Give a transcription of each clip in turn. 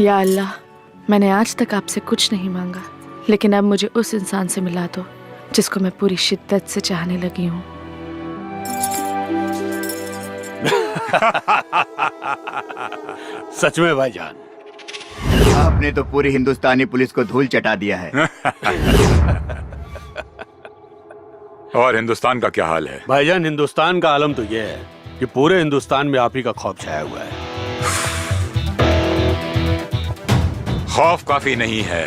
या अल्लाह, मैंने आज तक आपसे कुछ नहीं मांगा, लेकिन अब मुझे उस इंसान से मिला दो जिसको मैं पूरी शिद्दत से चाहने लगी हूँ। सच में भाईजान, आपने तो पूरी हिंदुस्तानी पुलिस को धूल चटा दिया है। और हिंदुस्तान का क्या हाल है? भाईजान हिंदुस्तान का आलम तो यह है कि पूरे हिंदुस्तान में आप ही का खौफ छाया हुआ है। खौफ काफी नहीं है,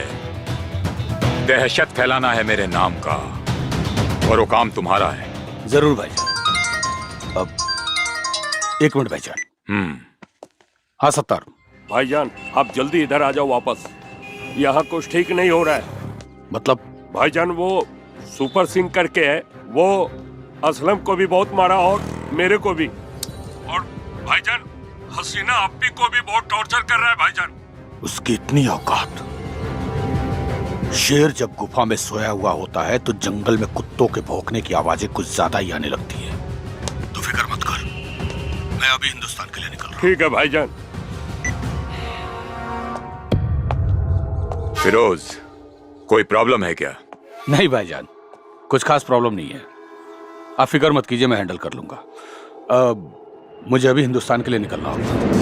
दहशत फैलाना है मेरे नाम का, और वो काम तुम्हारा है। जरूर भाईजान। अब एक मिनट भाईजान। हाँ सत्तार भाईजान, आप जल्दी इधर आ जाओ वापस। यहाँ कुछ ठीक नहीं हो रहा है। मतलब? भाईजान वो सुपर सिंह करके है, वो असलम को भी बहुत मारा और मेरे को भी, और भाईजान हसीना अप्पी को भी बहुत टॉर्चर कर रहा है भाईजान। उसकी इतनी औकात। शेर जब गुफा में सोया हुआ होता है तो जंगल में कुत्तों के भौंकने की आवाजें कुछ ज्यादा ही आने लगती है। तो फिक्र मत कर, मैं अभी हिंदुस्तान के लिए निकल रहा हूँ। ठीक है भाईजान। फिरोज, कोई प्रॉब्लम है क्या? नहीं भाईजान, कुछ खास प्रॉब्लम नहीं है। आप फिक्र मत कीजिए, मैं हैंडल कर लूंगा। मुझे अभी हिंदुस्तान के लिए निकलना होगा।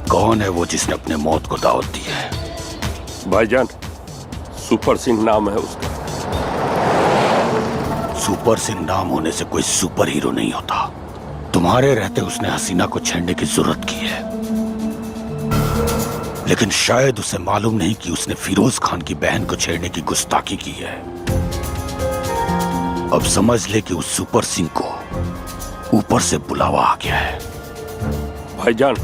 कौन है वो जिसने अपने मौत को दावत दी है? भाईजान सुपर सिंह नाम है उसका। सुपर सिंह नाम होने से कोई सुपर हीरो नहीं होता। तुम्हारे रहते उसने हसीना को छेड़ने की जरूरत की है, लेकिन शायद उसे मालूम नहीं कि उसने फिरोज खान की बहन को छेड़ने की गुस्ताखी की है। अब समझ ले कि उस सुपर सिंह को ऊपर से बुलावा आ गया है। भाईजान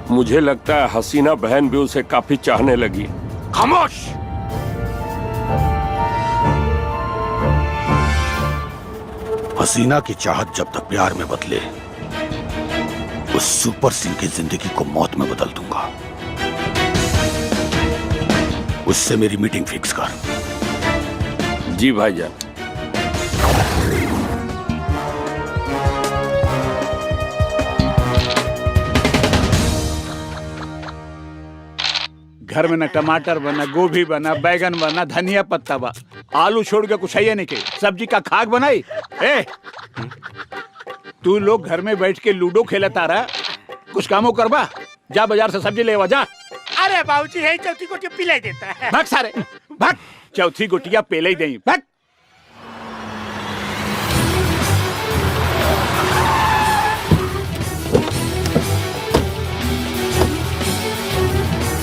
मुझे लगता है हसीना बहन भी उसे काफी चाहने लगी। खामोश! हसीना की चाहत जब तक प्यार में बदले, उस सुपर सिंह की जिंदगी को मौत में बदल दूंगा। उससे मेरी मीटिंग फिक्स कर। जी भाईजान। घर में न टमाटर बना, गोभी बना, बैगन बना, धनिया पत्ता बा, आलू छोड़ के कुछ है नहीं के सब्जी का खाक बनाई। ए, तू लोग घर में बैठ के लूडो खेलता रहा, कुछ कामों करबा। जा बाजार से सब्जी लेवा जा। अरे बाबूजी है चौथी गोटिया पिलाई देता है। भाग सारे भाग, चौथी गोटिया पेले ही दें। भाग।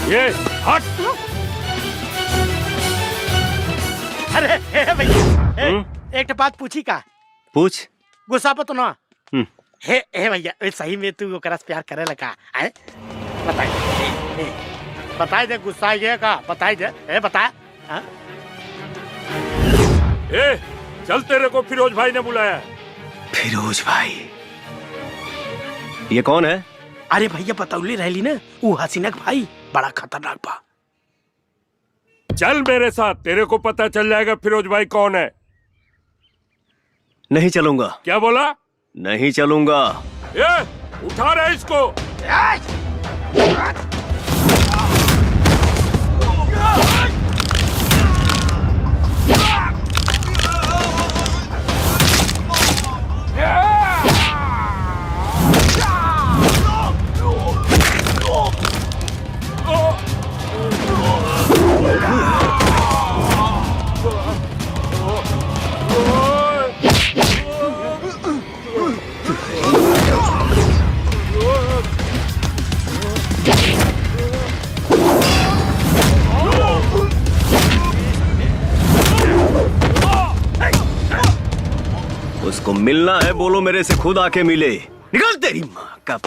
ये हट। अरे भैया एक बात पूछी का? पूछ। गुस्सा पर तो ना। हे भैया, सही में तू ओकरा से प्यार करे लगा है? बताई दे गुस्सा ये का, बताई दे। बता। चल, तेरे को फिरोज भाई ने बुलाया। फिरोज भाई? ये कौन है? अरे भैया बतौली रहली ना, वो हसीना का भाई बड़ा खतरनाक बा। चल मेरे साथ, तेरे को पता चल जाएगा फिरोज भाई कौन है। नहीं चलूंगा। क्या बोला? नहीं चलूंगा। उठा रहे इसको। उसको मिलना है, बोलो मेरे से खुद आके मिले। निकल तेरी माँ का।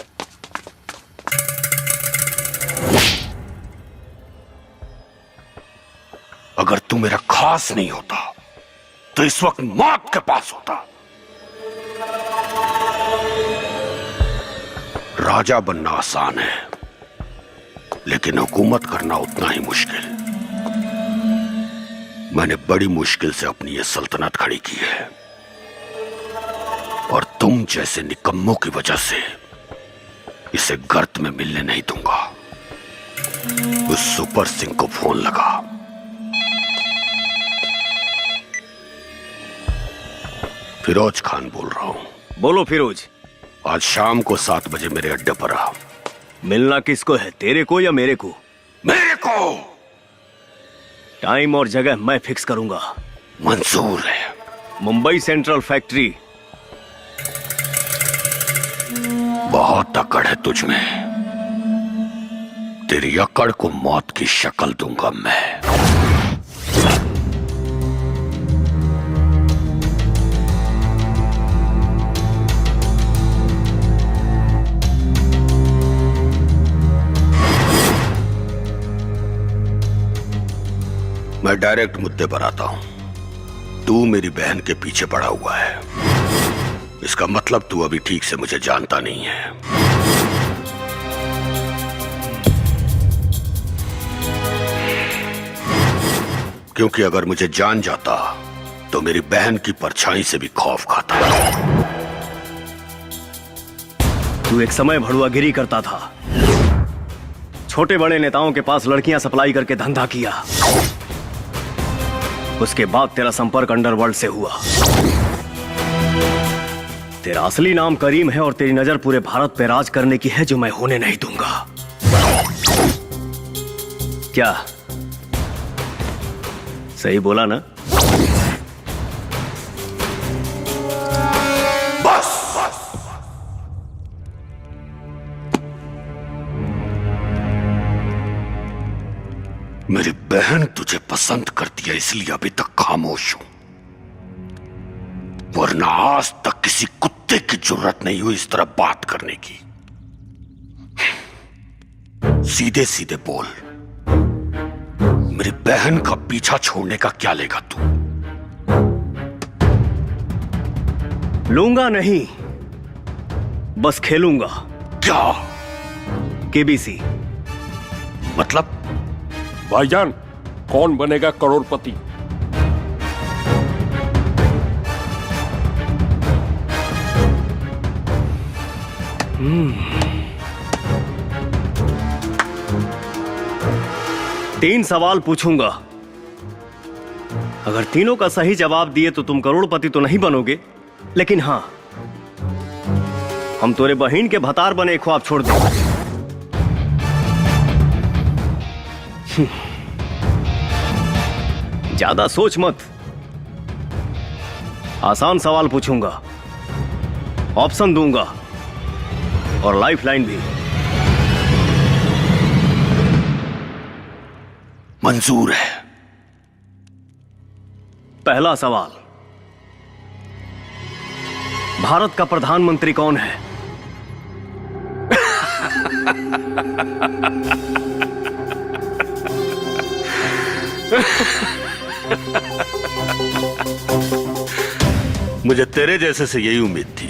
अगर तू मेरा खास नहीं होता तो इस वक्त मौत के पास होता। राजा बनना आसान है, लेकिन हुकूमत करना उतना ही मुश्किल। मैंने बड़ी मुश्किल से अपनी ये सल्तनत खड़ी की है, और तुम जैसे निकम्मों की वजह से इसे गर्त में मिलने नहीं दूंगा। उस सुपर सिंह को फोन लगा। फिरोज खान बोल रहा हूं। बोलो फिरोज। आज शाम को 7 बजे मेरे अड्डे पर आ। मिलना किसको है, तेरे को या मेरे को? मेरे को। टाइम और जगह मैं फिक्स करूंगा। मंजूर है। Mumbai central factory. बहुत अकड़ है तुझमें। तेरी अकड़ को मौत की शक्ल दूंगा मैं। मैं डायरेक्ट मुद्दे पर आता हूं। तू मेरी बहन के पीछे पड़ा हुआ है, इसका मतलब तू अभी ठीक से मुझे जानता नहीं है। क्योंकि अगर मुझे जान जाता तो मेरी बहन की परछाई से भी खौफ खाता। तू एक समय भड़ुआगिरी करता था, छोटे बड़े नेताओं के पास लड़कियां सप्लाई करके धंधा किया। उसके बाद तेरा संपर्क अंडरवर्ल्ड से हुआ। तेरा असली नाम करीम है और तेरी नजर पूरे भारत पे राज करने की है, जो मैं होने नहीं दूंगा। क्या सही बोला ना? बस। मेरी बहन तुझे पसंद करती है, इसलिए अभी तक खामोश हूं, वरना आज तक किसी कुत्ते की जरूरत नहीं हुई इस तरह बात करने की। सीधे सीधे बोल, मेरी बहन का पीछा छोड़ने का क्या लेगा तू? लूंगा नहीं, बस खेलूंगा। क्या केबीसी। मतलब? भाईजान, कौन बनेगा करोड़पति? तीन सवाल पूछूंगा, अगर तीनों का सही जवाब दिए तो तुम करोड़पति तो नहीं बनोगे, लेकिन हां, हम तोरे बहन के भतार बने ख्वाब छोड़ देंगे। ज्यादा सोच मत। आसान सवाल पूछूंगा, ऑप्शन दूंगा और लाइफलाइन भी। मंजूर है। पहला सवाल, भारत का प्रधानमंत्री कौन है? मुझे तेरे जैसे से यही उम्मीद थी,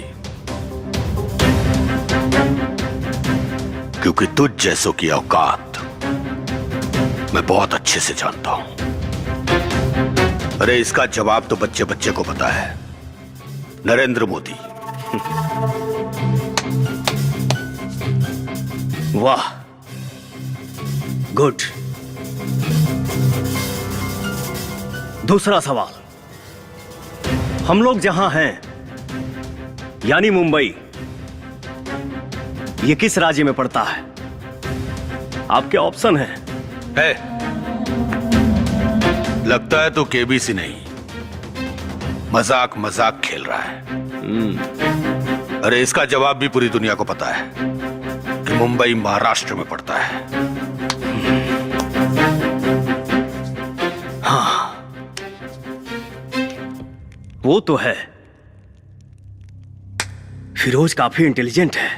क्योंकि तुझ जैसों की औकात मैं बहुत अच्छे से जानता हूं। अरे इसका जवाब तो बच्चे बच्चे को पता है, नरेंद्र मोदी। वाह, गुड। दूसरा सवाल, हम लोग जहां हैं यानी मुंबई, ये किस राज्य में पड़ता है? आपके ऑप्शन हैं। है, लगता है तो केबीसी नहीं, मजाक मजाक खेल रहा है। अरे इसका जवाब भी पूरी दुनिया को पता है कि मुंबई महाराष्ट्र में पड़ता है। हाँ, वो तो है। फिरोज काफी इंटेलिजेंट है।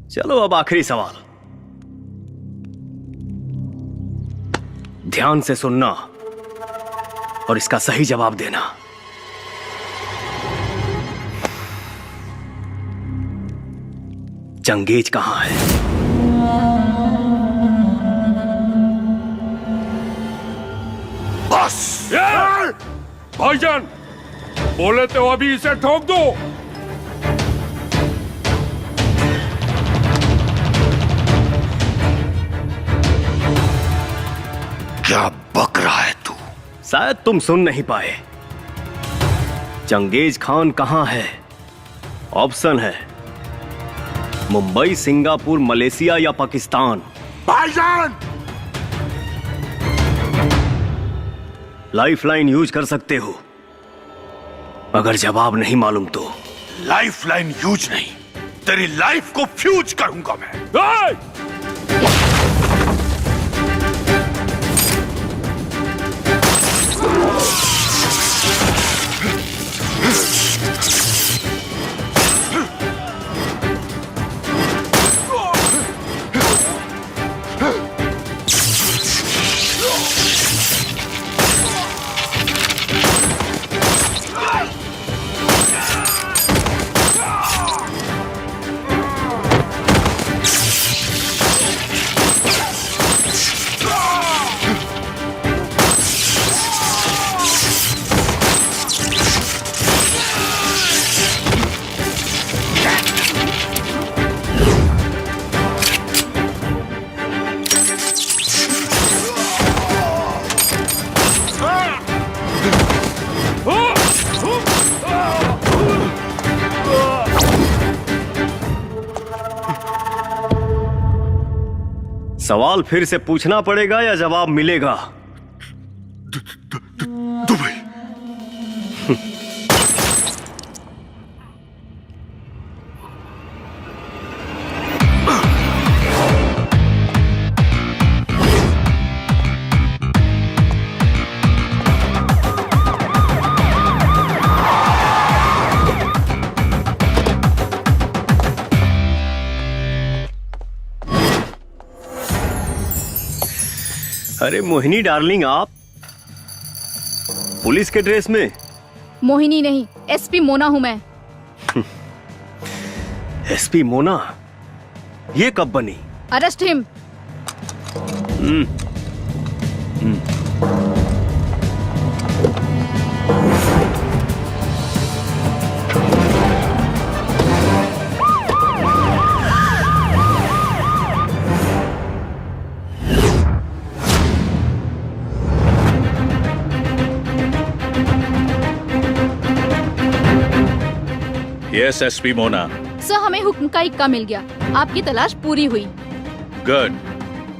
चलो अब आखिरी सवाल, ध्यान से सुनना। और इसका सही जवाब देना। चंगेज कहां है? बस भाईजान, बोले तो अभी इसे ठोक दो। क्या बक रहा है तू? शायद तुम सुन नहीं पाए। चंगेज खान कहां है? ऑप्शन है मुंबई, सिंगापुर, मलेशिया या पाकिस्तान। भाईजान! लाइफलाइन यूज कर सकते हो अगर जवाब नहीं मालूम तो। लाइफलाइन यूज नहीं, तेरी लाइफ को फ्यूज करूंगा मैं। सवाल फिर से पूछना पड़ेगा या जवाब मिलेगा? दुबई। अरे मोहिनी डार्लिंग, आप पुलिस के ड्रेस में? मोहिनी नहीं, एसपी मोना हूं मैं। एसपी मोना? ये कब बनी? Arrest him. Yes SP Mona. Sir, हमें हुक्म का इक्का मिल गया, आपकी तलाश पूरी हुई। Good,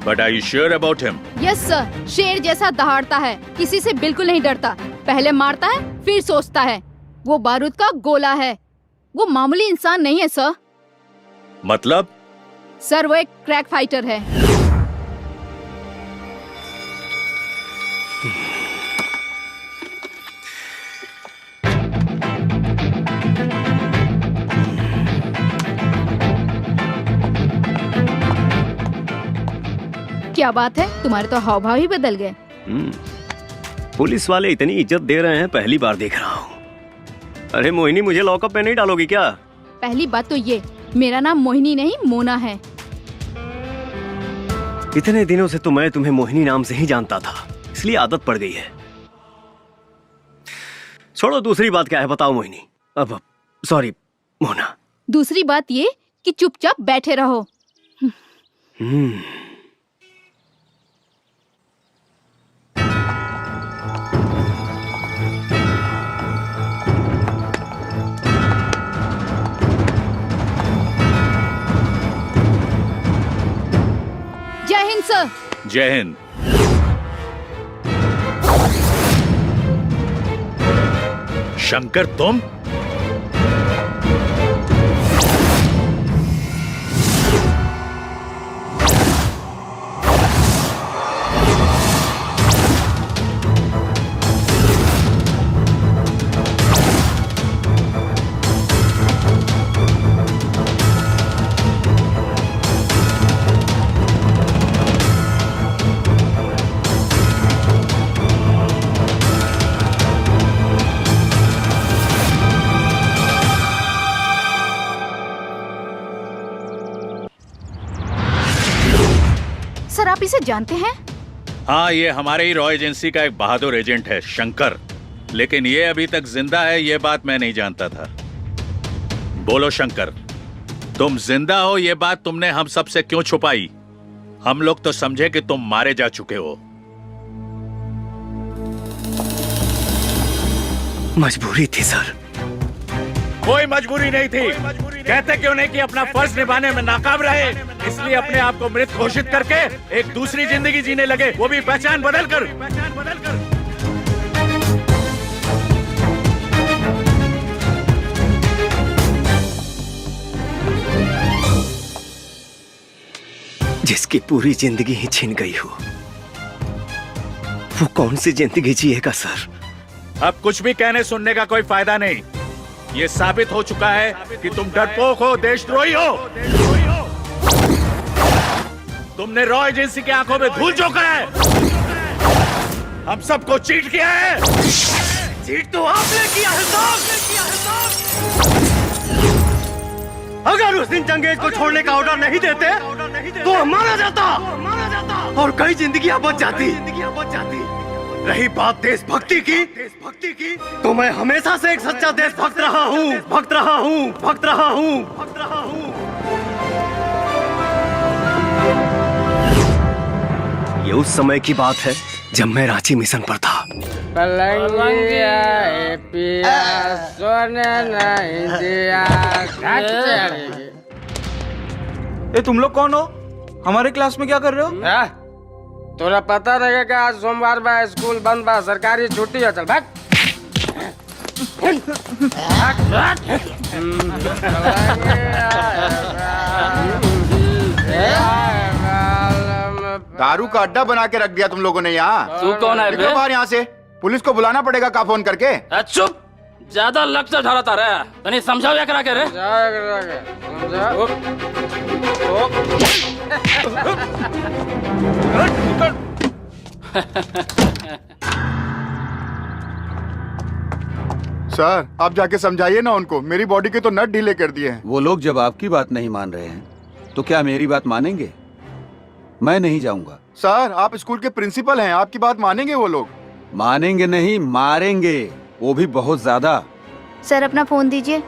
but are you sure about him? Yes sir, शेर जैसा दहाड़ता है, किसी से बिल्कुल नहीं डरता, पहले मारता है फिर सोचता है। वो बारूद का गोला है, वो मामूली इंसान नहीं है सर। मतलब? सर, वो एक क्रैक फाइटर है। क्या बात है, तुम्हारे तो हाव भाव ही बदल गए। पुलिस वाले इतनी इज्जत दे रहे हैं, पहली बार देख रहा हूँ। अरे मोहिनी, मुझे लॉकअप में नहीं डालोगी क्या? पहली बात तो ये, मेरा नाम मोहिनी नहीं मोना है। इतने दिनों से तो मैं तुम्हें मोहिनी नाम से ही जानता था, इसलिए आदत पड़ गई है। छोड़ो, दूसरी बात क्या है बताओ मोहिनी। अब सॉरी मोना। दूसरी बात ये कि चुपचाप बैठे रहो। जय हिंद सर। जय हिंद। शंकर, तुम? सर आप इसे जानते हैं? हाँ, ये हमारे ही रॉ एजेंसी का एक बहादुर एजेंट है, शंकर। लेकिन ये अभी तक जिंदा है, ये बात मैं नहीं जानता था। बोलो शंकर, तुम जिंदा हो ये बात तुमने हम सब से क्यों छुपाई? हम लोग तो समझे कि तुम मारे जा चुके हो। मजबूरी थी सर। कोई मजबूरी नहीं थी। कहते क्यों नहीं कि अपना फर्ज निभाने में नाकाम रहे, इसलिए अपने आप को मृत घोषित करके एक दूसरी जिंदगी जीने लगे, वो भी पहचान बदल कर। जिसकी पूरी जिंदगी ही छिन गई हो, वो कौन सी जिंदगी जिएगा सर? अब कुछ भी कहने सुनने का कोई फायदा नहीं। ये साबित हो चुका है कि तुम डरपोक हो, देशद्रोही हो। तुमने रॉ एजेंसी की आंखों में धूल झोंका है, हम सबको चीट किया है। चीट तो आपने किया है साहब। अगर उस दिन चंगेज को छोड़ने का ऑर्डर नहीं देते तो हम मारा जाता और कई जिंदगियां बच जाती। रही बात देशभक्ति की, तो मैं हमेशा से एक सच्चा देशभक्त रहा हूँ। ये उस समय की बात है जब मैं रांची मिशन पर था। ये तुम लोग कौन हो? हमारे क्लास में क्या कर रहे हो? तोरा पता रहेगा आज सोमवार बा, स्कूल बंद बा, सरकारी छुट्टी है। चल भाग। दारू का अड्डा बना के रख दिया तुम लोगों ने यहाँ। तू कौन है? निकलो बाहर यहाँ से। पुलिस को बुलाना पड़ेगा का फोन करके। चुप, ज्यादा लक्ष्य ढालता रहा। तनी समझाओ या करा के रे। सर आप जाके समझाइए ना उनको, मेरी बॉडी के तो नट ढीले कर दिए हैं। वो लोग जब आपकी बात नहीं मान रहे हैं तो क्या मेरी बात मानेंगे? मैं नहीं जाऊंगा। सर आप स्कूल के प्रिंसिपल हैं, आपकी बात मानेंगे वो लोग? मानेंगे नहीं, मारेंगे, वो भी बहुत ज्यादा। सर अपना फोन दीजिए।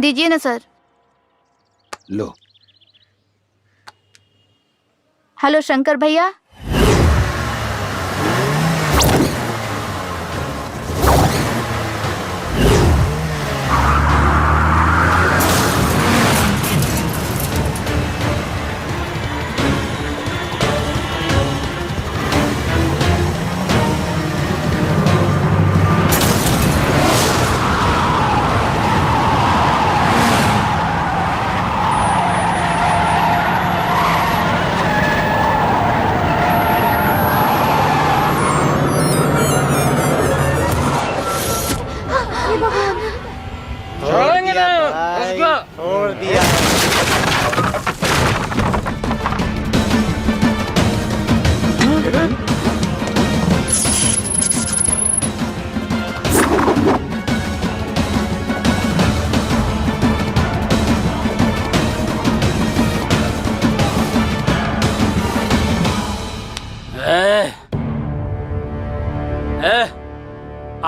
दीजिए ना सर। लो। हेलो शंकर भैया।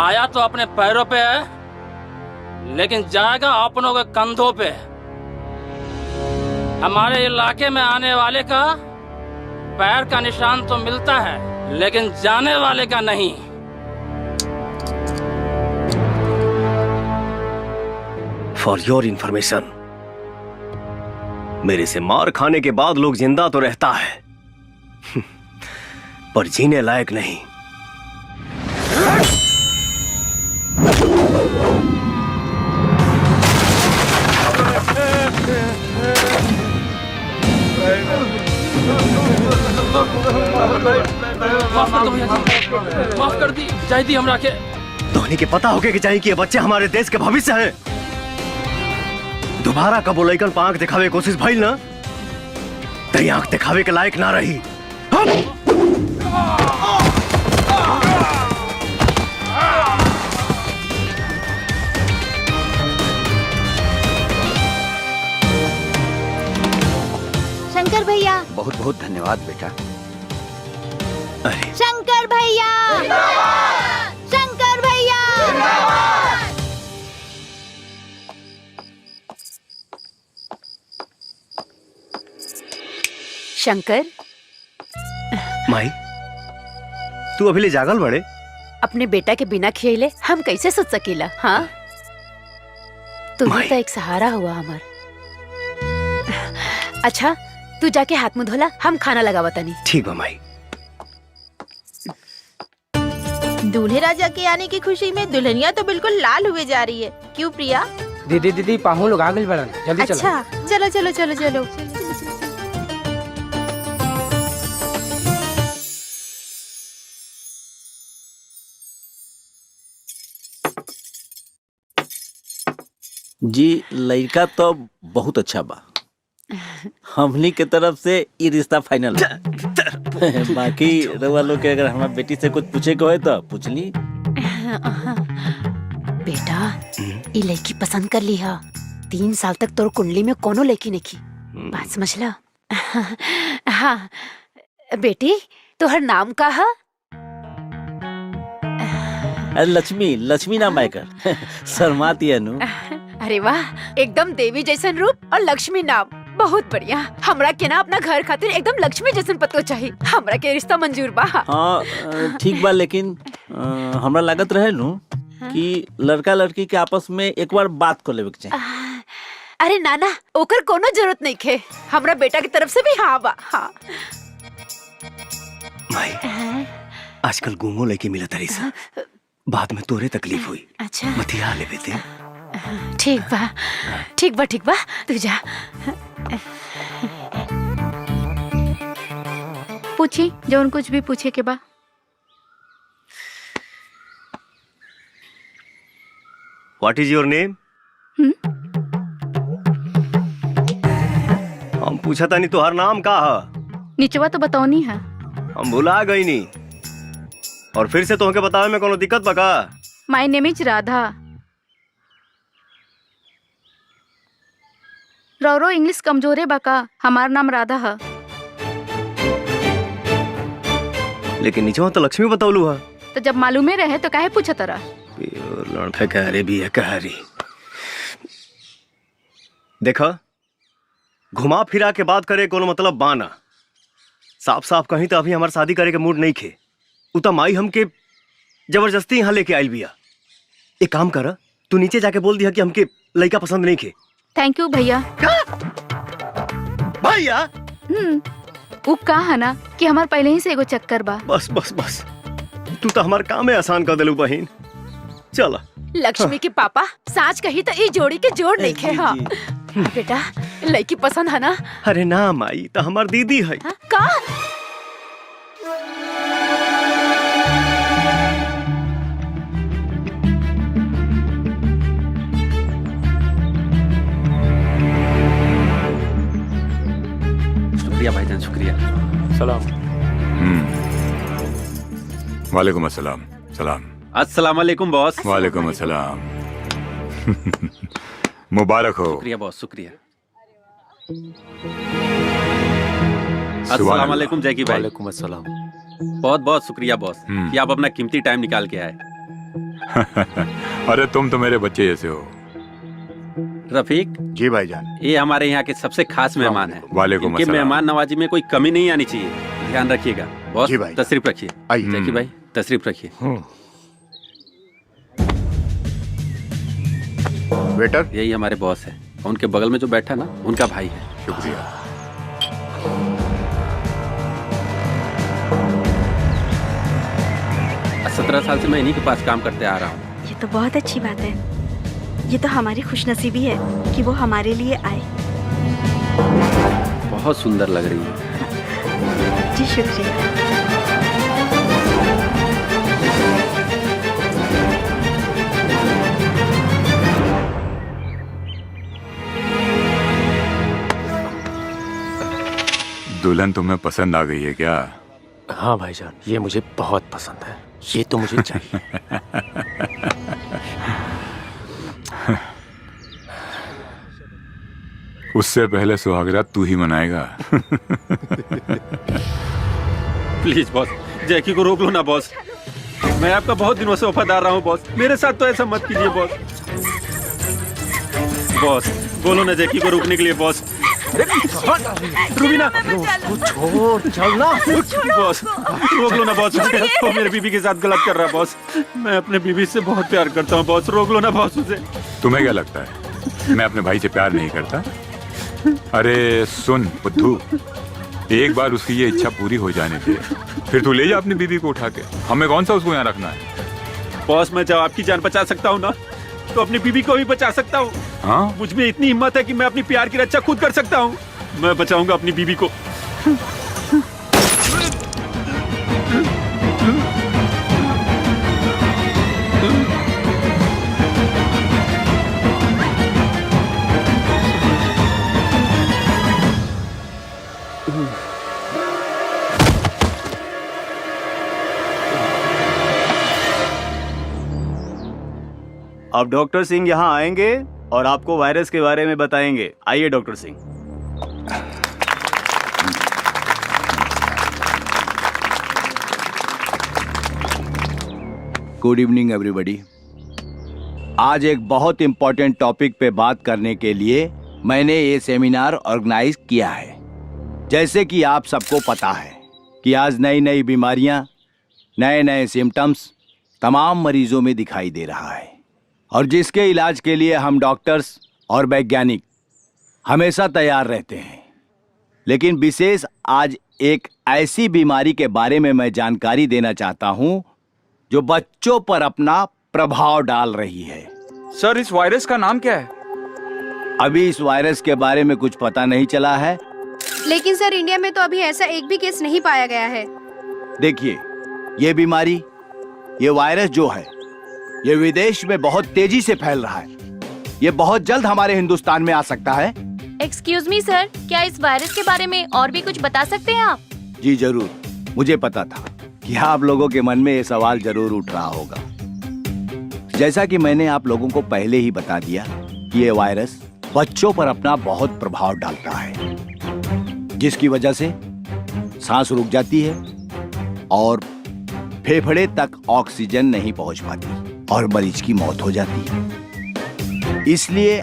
आया तो अपने पैरों पे है, लेकिन जाएगा अपनों के कंधों पे। हमारे इलाके में आने वाले का पैर का निशान तो मिलता है, लेकिन जाने वाले का नहीं। फॉर योर इंफॉर्मेशन, मेरे से मार खाने के बाद लोग जिंदा तो रहता है पर जीने लायक नहीं। माफ कर दी चाहिए हमरा के। धोनी के पता होके कि चाहिए कि ये बच्चे हमारे देश के भविष्य हैं। दोबारा कबो लइकन पर आंख दिखावे की कोशिश भइल ना, तई आंख दिखावे के लायक ना रही। शंकर भैया, बहुत बहुत धन्यवाद बेटा। अरे शंकर भैया, शंकर भैया। शंकर, माई तू अभी ले जागल बड़े? अपने बेटा के बिना खेले हम कैसे सोच सकीला? हाँ, तुम्हें तो एक सहारा हुआ हमार। अच्छा, तू जाके हाथ मुंह धोला, हम खाना लगावा तनी। ठीक बा माई। दूल्हे राजा के आने की खुशी में दुल्हनिया तो बिल्कुल लाल हुए जा रही है। क्यों प्रिया? दीदी दीदी पाहु लोग आ गए बड़न, जल्दी चलो। अच्छा, चलो चलो चलो चलो। जी, लड़का तो बहुत अच्छा बा। हमनी के तरफ से ये रिश्ता फाइनल है। बाकी रवा लोग के अगर हमारी बेटी से कुछ पूछे के होए तो पूछ ली। बेटा, ये लड़की पसंद कर ली है। 3 साल तक तोर कुंडली में कोनो लड़की नहीं की। बात समझ ला। हाँ बेटी, तोहर नाम का है? अरे लक्ष्मी, लक्ष्मी नाम है कर। शर्माती है नु। अरे वाह, एकदम देवी जैसन रूप और लक्ष्मी नाम, बहुत बढ़िया। हमरा के ना अपना घर खातिर एकदम लक्ष्मी जैसन पतो चाहिए। हमरा के रिश्ता मंजूर बा। हाँ ठीक बा, लेकिन हमरा लागत रहे नु कि लड़का लड़की के आपस में एक बार बात कर लेवे के चाहिए। अरे नाना, ओकर कोनो जरूरत नहीं खे। हमरा बेटा की तरफ से भी हाँ बा। हाँ माई, आजकल गुमो लेके मिला तारी सा, बाद में तोरे तकलीफ हुई। अच्छा, मतिया ले बेटे। ठीक बा, ठीक बा, ठीक बा, तू जा। पूछी जो उन कुछ भी पूछे के बा। What is your name? हम पूछा था नहीं तोहर नाम का है? निचवा तो बताओनी है। हम भुला गई नी, और फिर से तोहके बतावे में कोनो दिक्कत बा का? My name is Radha. रौरो इंग्लिश कमजोरे बा का? हमार नाम राधा है। लेकिन नीचे तो लक्ष्मी बतौलू है। तो जब मालूमे रहे तो काहे पूछा तरा? लड़का कह रही भी है, कह रही। देखा, घुमा फिरा के बात करे कोनो मतलब बाना। साफ साफ कहीं तो अभी हमार शादी करे के मूड नहीं खे। उता माई हमके जबरदस्ती यहाँ लेके आयल बिया। एक काम कर, तू नीचे जाके बोल दिया कि हमके लड़का पसंद नहीं खे। थैंक यू भैया। भैया? वो कहा ना कि हमार पहले ही से एगो चक्कर बा। बस बस बस, तू तो हमार काम में आसान कर देलू बहन। चला। लक्ष्मी के पापा साच कही तो ये जोड़ी के जोड़ नहीं खे। हाँ बेटा, लड़की पसंद है ना? अरे ना माई, तो हमार दीदी है। का? शुक्रिया भाईजान, शुक्रिया। सलाम। वालेकुम अस्सलाम। सलाम। अस्सलाम वालेकुम बॉस। वालेकुम अस्सलाम। मुबारक हो। शुक्रिया बॉस, शुक्रिया। अस्सलाम वालेकुम जैकी भाई। वालेकुम अस्सलाम। बहुत बहुत शुक्रिया बॉस कि आप अपना कीमती टाइम निकाल के आए। अरे तुम तो मेरे बच्चे जैसे हो। रफीक जी भाईजान। ये हमारे यहाँ के सबसे खास मेहमान हैं। वालेकुम इनके अस्सलाम। मेहमान नवाजी में कोई कमी नहीं आनी चाहिए, ध्यान रखिएगा। बॉस जी भाई। तशरीफ रखिए। आइए। जैकी भाई तशरीफ रखिए। वेटर। यही हमारे बॉस है, उनके बगल में जो बैठा ना उनका भाई है। शुक्रिया। 17 साल से मैं इन्हीं के पास काम करते आ रहा हूँ। ये तो बहुत अच्छी बात है। ये तो हमारी खुशनसीबी है कि वो हमारे लिए आए। बहुत सुंदर लग रही है। जी शुक्रिया। दुल्हन तुम्हें पसंद आ गई है क्या? हाँ भाईजान, ये मुझे बहुत पसंद है। ये तो मुझे चाहिए। उससे पहले सुहागरात तू ही मनाएगा। प्लीज बॉस, जैकी को रोक लो ना बॉस। मैं आपका बहुत दिनों से वफादार रहा हूँ बॉस, मेरे साथ तो ऐसा मत कीजिए बॉस। बॉस बोलो ना जैकी को रोकने के लिए बॉस। रूबीना छोड़ चल ना बॉस, रोक लो ना बॉस। वो मेरे बीबी के साथ गलत कर रहा है बॉस। मैं अपने बीबी से बहुत प्यार करता हूँ बॉस, रोक लो ना बॉस उसे। तुम्हें क्या लगता है मैं अपने भाई से प्यार नहीं करता? अरे सुन बुद्धू, एक बार उसकी ये इच्छा पूरी हो जाने दे, फिर तू ले जा अपनी बीबी को उठा के। हमें कौन सा उसको यहाँ रखना है? बॉस मैं जब आपकी जान बचा सकता हूँ ना, तो अपनी बीबी को भी बचा सकता हूँ। हाँ? मुझ में इतनी हिम्मत है कि मैं अपनी प्यार की रक्षा खुद कर सकता हूँ। मैं बचाऊंगा अपनी बीबी को। अब डॉक्टर सिंह यहाँ आएंगे और आपको वायरस के बारे में बताएंगे। आइए doctor Singh. Good evening everybody. आज एक बहुत इंपॉर्टेंट टॉपिक पे बात करने के लिए मैंने ये सेमिनार ऑर्गेनाइज किया है। जैसे कि आप सबको पता है कि आज नई नई बीमारियां, नए नए सिम्टम्स तमाम मरीजों में दिखाई दे रहा है, और जिसके इलाज के लिए हम डॉक्टर्स और वैज्ञानिक हमेशा तैयार रहते हैं। लेकिन विशेष आज एक ऐसी बीमारी के बारे में मैं जानकारी देना चाहता हूं जो बच्चों पर अपना प्रभाव डाल रही है। सर इस वायरस का नाम क्या है? अभी इस वायरस के बारे में कुछ पता नहीं चला है। लेकिन सर इंडिया में तो अभी ऐसा एक भी केस नहीं पाया गया है। देखिए, ये बीमारी, ये वायरस जो है, ये विदेश में बहुत तेजी से फैल रहा है। ये बहुत जल्द हमारे हिंदुस्तान में आ सकता है। एक्सक्यूज मी सर, क्या इस वायरस के बारे में और भी कुछ बता सकते हैं आप? जी जरूर, मुझे पता था कि आप लोगों के मन में ये सवाल जरूर उठ रहा होगा। जैसा कि मैंने आप लोगों को पहले ही बता दिया कि ये वायरस बच्चों पर अपना बहुत प्रभाव डालता है, जिसकी वजह से सांस रुक जाती है और फेफड़े तक ऑक्सीजन नहीं पहुंच पाती और मरीज की मौत हो जाती है। इसलिए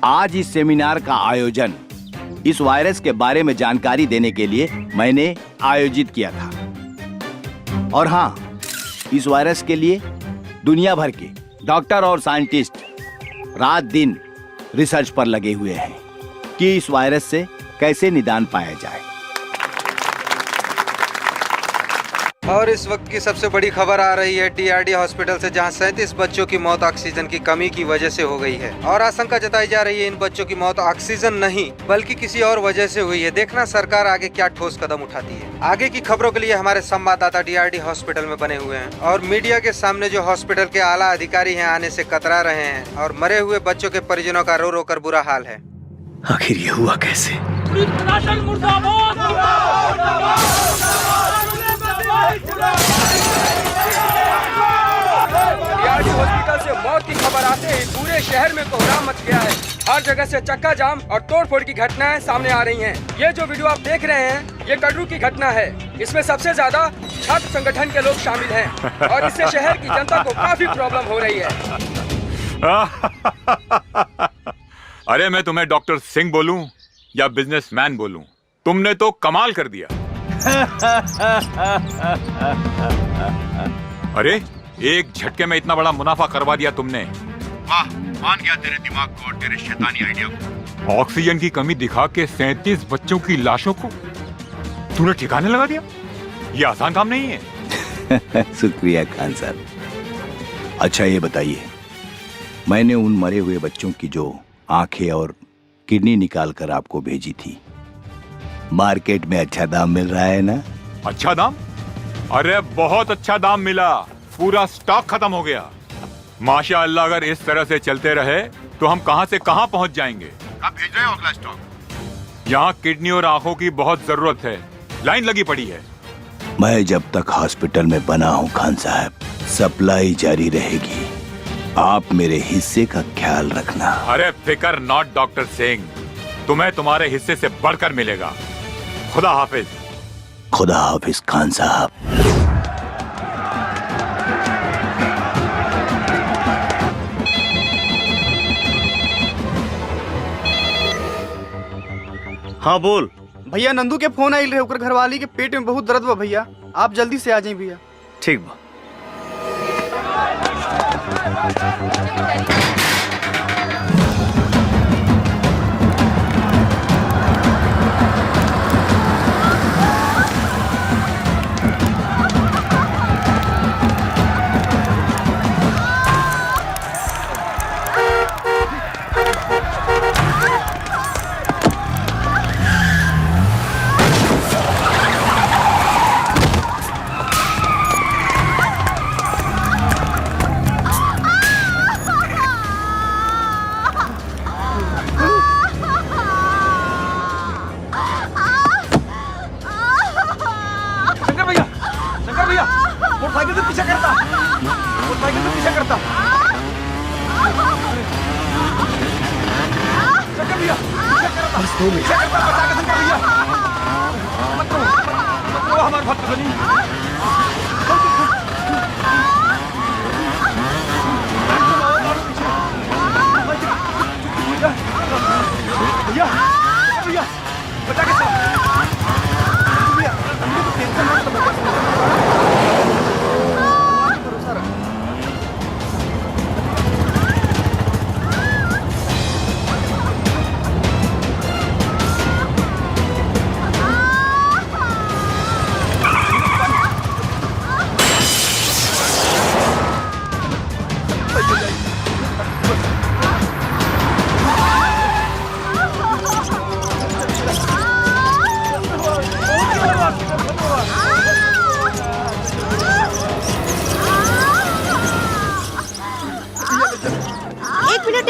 आज इस सेमिनार का आयोजन इस वायरस के बारे में जानकारी देने के लिए मैंने आयोजित किया था। और हाँ, इस वायरस के लिए दुनिया भर के डॉक्टर और साइंटिस्ट रात दिन रिसर्च पर लगे हुए हैं कि इस वायरस से कैसे निदान पाया जाए। और इस वक्त की सबसे बड़ी खबर आ रही है DRD हॉस्पिटल से, जहां 37 बच्चों की मौत ऑक्सीजन की कमी की वजह से हो गई है। और आशंका जताई जा रही है इन बच्चों की मौत ऑक्सीजन नहीं बल्कि किसी और वजह से हुई है। देखना सरकार आगे क्या ठोस कदम उठाती है। आगे की खबरों के लिए हमारे संवाददाता DRD हॉस्पिटल में बने हुए हैं और मीडिया के सामने जो हॉस्पिटल के आला अधिकारी हैं आने से कतरा रहे हैं, और मरे हुए बच्चों के परिजनों का रो रो कर बुरा हाल है। आखिर ये हुआ कैसे? DRD हॉस्पिटल से मौत की खबर आते ही पूरे शहर में कोहराम मच गया है। हर जगह से चक्का जाम और तोड़फोड़ की घटनाएं सामने आ रही हैं। ये जो वीडियो आप देख रहे हैं, ये कटरू की घटना है। इसमें सबसे ज्यादा छात्र संगठन के लोग शामिल हैं और इससे शहर की जनता को काफी प्रॉब्लम हो रही है। अरे मैं तुम्हें डॉक्टर सिंह बोलूं या बिजनेसमैन बोलूं, तुमने तो कमाल कर दिया। अरे एक झटके में इतना बड़ा मुनाफा करवा दिया तुमने। वाह, मान गया तेरे दिमाग को और तेरे शैतानी आइडिया को। ऑक्सीजन की कमी दिखा के 37 बच्चों की लाशों को तूने ठिकाने लगा दिया। ये आसान काम नहीं है। शुक्रिया खान साहब। अच्छा ये बताइए, मैंने उन मरे हुए बच्चों की जो आंखें और किडनी निकाल कर आपको भेजी थी, मार्केट में अच्छा दाम मिल रहा है ना? अच्छा दाम? अरे बहुत अच्छा दाम मिला, पूरा स्टॉक खत्म हो गया। माशाअल्लाह, अगर इस तरह से चलते रहे तो हम कहां से कहां पहुंच जाएंगे। कब भेज रहे हो अगला स्टॉक? यहाँ किडनी और आंखों की बहुत जरूरत है, लाइन लगी पड़ी है। मैं जब तक हॉस्पिटल में बना हूँ खान साहब, सप्लाई जारी रहेगी। आप मेरे हिस्से का ख्याल रखना। अरे फिकर नॉट डॉक्टर सिंह, तुम्हें तुम्हारे हिस्से से बढ़कर मिलेगा। खुदा हाफिज। खुदा हाफिज खान साहब। हाँ बोल। भैया नंदू के फोन आइल रहे, ओकर घरवाली के पेट में बहुत दर्द बा भैया, आप जल्दी से आ जाइए भैया। ठीक बा। मोटरसाइकिल से पीछा करता, मोटरसाइकिल से पीछा करता। शंकर भैया पीछा करता, पीछा करता, बचा के शंकर भैया। मत रो हमारे भक्त बनी। भैया भैया बचा के भैया, टेंशन मत लो।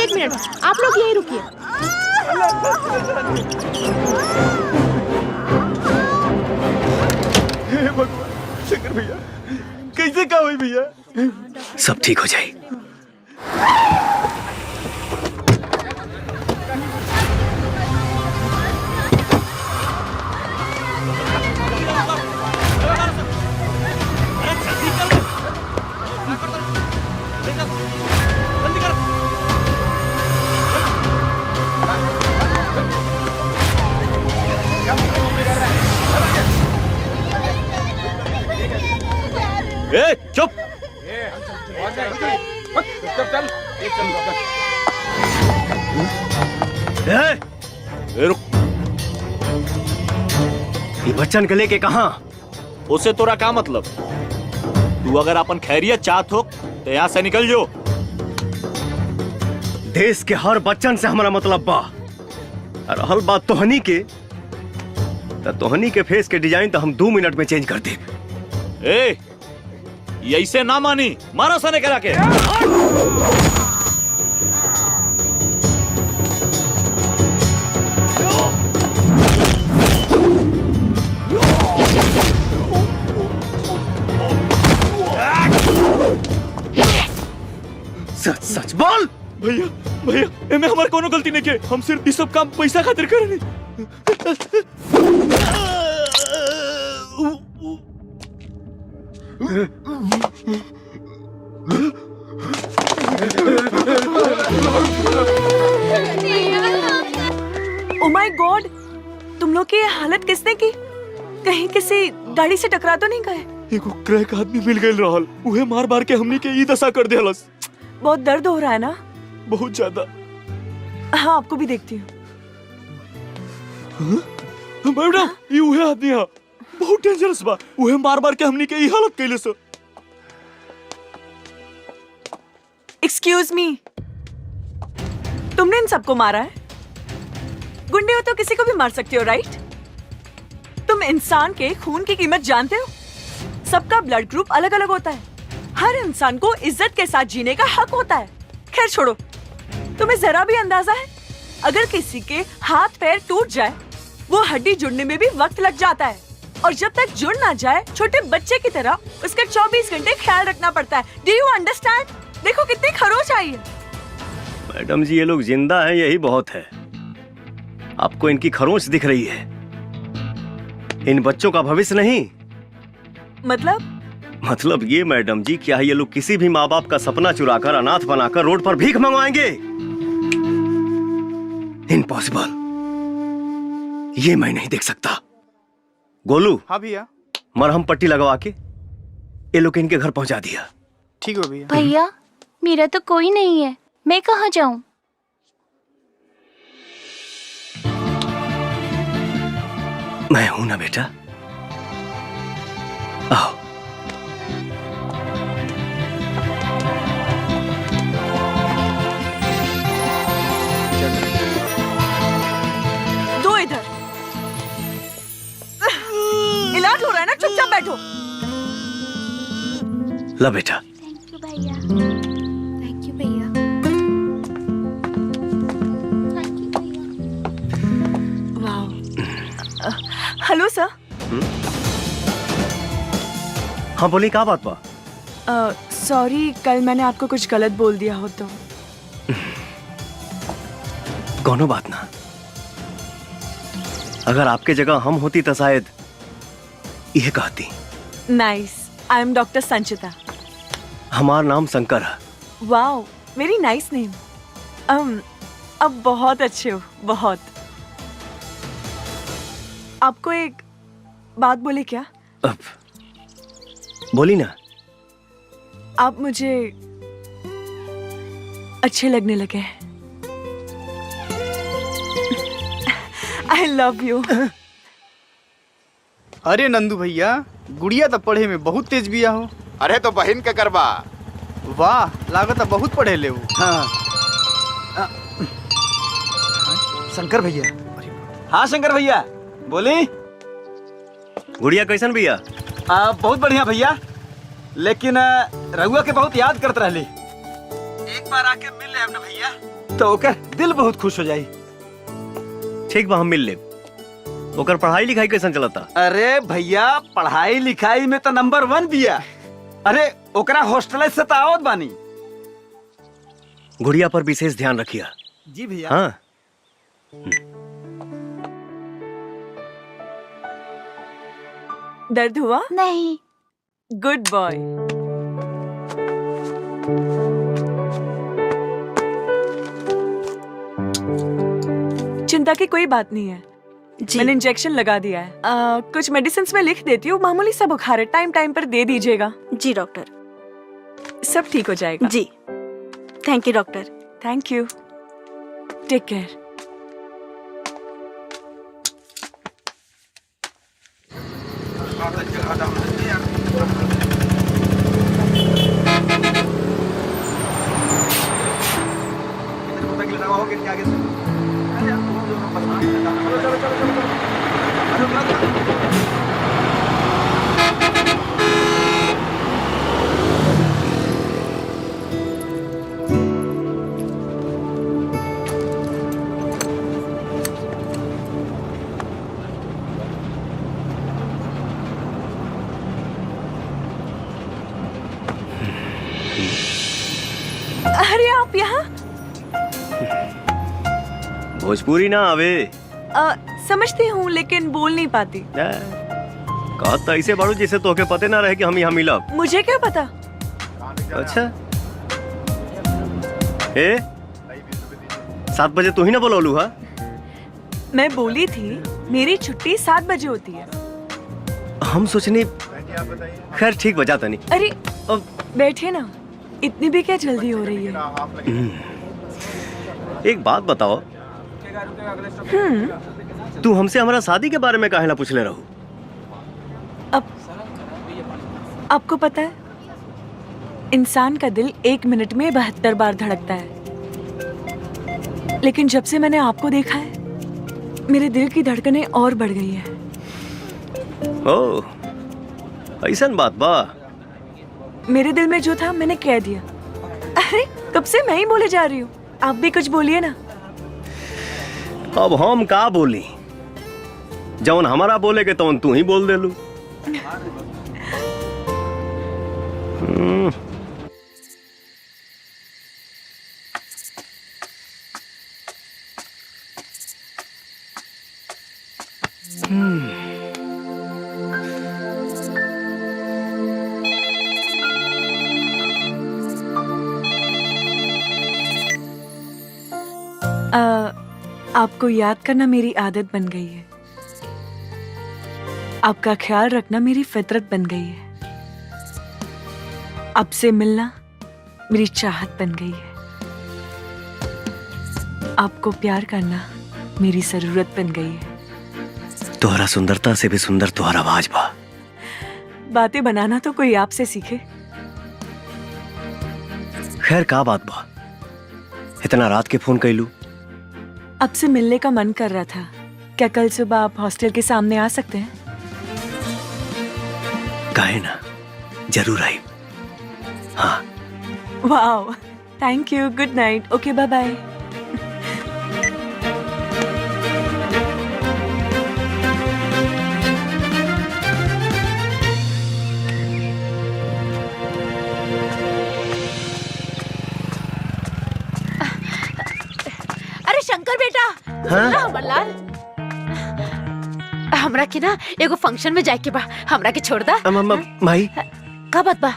एक मिनट, आप लोग यहीं रुकिए। हे भगवान, शंकर भैया कैसे क्या हुई भैया? सब ठीक हो जाए। ए, चुप। रुक। ये बच्चन के लेके कहाँ? उससे तोरा क्या मतलब? तू अगर अपन खैरियत चाहत हो तो यहाँ से निकल जो। देश के हर बच्चन से हमारा मतलब बा। और हल बात तोहनी के, तो तोहनी के फेस के डिजाइन तो हम 2 मिनट में चेंज कर दे। ए, ऐसे ना मानी, मारो सने करा के। सच सच बोल। भैया भैया, एमे हमारे कोनो गलती नहीं के, हम सिर्फ इस सब काम पैसा खातिर करनी। ओ माय गॉड, तुम लोग की ये हालत किसने की? कहीं किसी गाड़ी से टकरा तो नहीं गए? एगो क्रैक आदमी मिल गए रहल, उहे मार मार के हमनी के ई दशा कर देहलस। बहुत दर्द हो रहा है ना? बहुत ज्यादा। हाँ, आपको भी देखती हूँ। मैडम, ये उहे आदमी है, बहुत डेंजरस बा। उहे मार मार के हमनी के ई हालत कैले सो। एक्सक्यूज मी, तुमने इन सबको मारा है? गुंडे हो तो किसी को भी मार सकते हो, राइट? तुम इंसान के खून की कीमत जानते हो? सबका ब्लड ग्रुप अलग अलग होता है। हर इंसान को इज्जत के साथ जीने का हक होता है। खैर छोड़ो, तुम्हें जरा भी अंदाजा है अगर किसी के हाथ पैर टूट जाए, वो हड्डी जुड़ने में भी वक्त लग जाता है, और जब तक जुड़ ना जाए छोटे बच्चे की तरह उसका 24 घंटे ख्याल रखना पड़ता है। Do you understand? देखो कितनी खरोच आई है। मैडम जी, ये लोग जिंदा हैं यही बहुत है। आपको इनकी खरोंच दिख रही है, इन बच्चों का भविष्य नहीं। मतलब ये मैडम जी, क्या ये लोग किसी भी माँ बाप का सपना चुराकर, अनाथ बनाकर रोड पर भीख मंगवाएंगे? इम्पॉसिबल, ये मैं नहीं देख सकता। गोलू। हाँ भैया। मरहम पट्टी लगवा के ये लोग इनके घर पहुंचा दिया। ठीक है भैया। भैया मेरा तो कोई नहीं है, मैं कहाँ जाऊं? मैं हूं ना बेटा, आओ। दो इधर। इलाज हो रहा है ना, चुपचाप बैठो। ला बेटा। थैंक यू भैया। थैंक यू भैया। Hello sir. हाँ बोली, क्या बात बा? सॉरी, कल मैंने आपको कुछ गलत बोल दिया हो तो। कोनो बात ना, अगर आपके जगह हम होती तो शायद यह कहती। नाइस, आई एम डॉक्टर संचिता। हमारा नाम शंकर है। Wow, very nice name. अब बहुत अच्छे हो, बहुत। आपको एक बात बोले क्या? अब बोली ना। आप मुझे अच्छे लगने लगे हैं। I love you. अरे नंदू भैया, गुड़िया तो पढ़े में बहुत तेज बिया हो। अरे तो बहन के करबा। वाह, लागत बहुत पढ़े ले वो। हाँ। शंकर भैया। हाँ शंकर भैया, बोले। गुड़िया कैसन भैया? बहुत बढ़िया भैया, लेकिन रघुआ के बहुत याद करते रहली। एक बार आके मिल ले ना भैया, तो ओकर दिल बहुत खुश हो जाई। ठीक बा, हम मिल ले। ओकर पढ़ाई लिखाई कैसन चलता? अरे भैया, पढ़ाई लिखाई में तो नंबर 1 बिया। अरे ओकरा हॉस्टल से तो आवत बानी। गुड़िया पर विशेष ध्यान रखिया। जी भैया। हाँ। दर्द हुआ? नहीं। Good boy. चिंता की कोई बात नहीं है, मैंने इंजेक्शन लगा दिया है। कुछ मेडिसिन में लिख देती हूँ, मामूली सा बुखार है, टाइम टाइम पर दे दीजिएगा। जी डॉक्टर। सब ठीक हो जाएगा। जी thank you doctor. Thank you, take care. अरे आप यहाँ? भोजपुरी ना आवे। समझती हूँ लेकिन बोल नहीं पाती। कहा तो ऐसे बाड़ू जैसे तोके पते ना रहे कि हम यहाँ मिलब। मुझे क्या पता? अच्छा, 7 बजे तू ही ना बोलौलू? हा? मैं बोली थी मेरी छुट्टी 7 बजे होती है। हम सोचनी, खैर ठीक बजा तनी। अरे बैठे ना, इतनी भी क्या जल्दी हो रही है? एक बात बताओ, तू हमसे हमारा शादी के बारे में काहे ना पूछ ले रहू? अब आपको पता है, इंसान का दिल 1 मिनट में 72 बार धड़कता है, लेकिन जब से मैंने आपको देखा है मेरे दिल की धड़कनें और बढ़ गई है। ओह, ऐसन बात बा? मेरे दिल में जो था मैंने कह दिया। अरे कब से मैं ही बोले जा रही हूँ, आप भी कुछ बोलिए ना। अब हम का बोली? जौन हमारा बोले के तौन तू ही बोल दे लू। आपको याद करना मेरी आदत बन गई है। आपका ख्याल रखना मेरी फितरत बन गई है। आपसे मिलना मेरी चाहत बन गई है। आपको प्यार करना मेरी जरूरत बन गई है। तुम्हारा सुंदरता से भी सुंदर तुम्हारा आवाज बा। बातें बनाना तो कोई आपसे सीखे। खैर का बात बा, इतना रात के फोन कैलू? आपसे मिलने का मन कर रहा था। क्या कल सुबह आप हॉस्टल के सामने आ सकते हैं? काहे ना, जरूर आई। हाँ। वाह, thank you, good night, okay bye bye. अरे शंकर बेटा, सुन ना हमर लाल, हमरा के ना एगो फंक्शन में जाए के बा, हमरा के छोड़ दा। माई, का बात बा?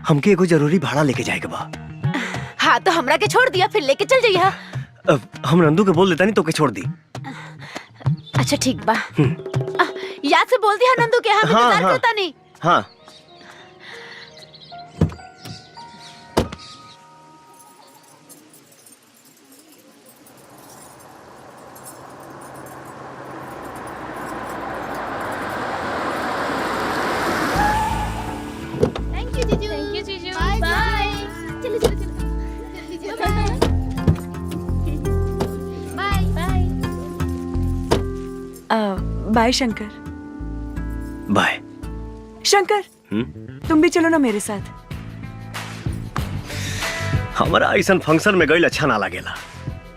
हमके एगो जरूरी भाड़ा लेके जाए के बा। हाँ तो हमरा के छोड़ दिया, फिर लेके चल जाइए। हम नंदू के बोल देता नहीं तो के छोड़ दी। अच्छा ठीक बा, याद से बोल दिया नंदू के, हम इंतजार करता नहीं। हाँ। थैंक यू जीजू। बाय। चलो चलो चलो। Bye bye. Bye Shankar. Bye Shankar, तुम भी चलो ना मेरे साथ। हमारा ऐसा फंक्शन में गई अच्छा ना लगेला।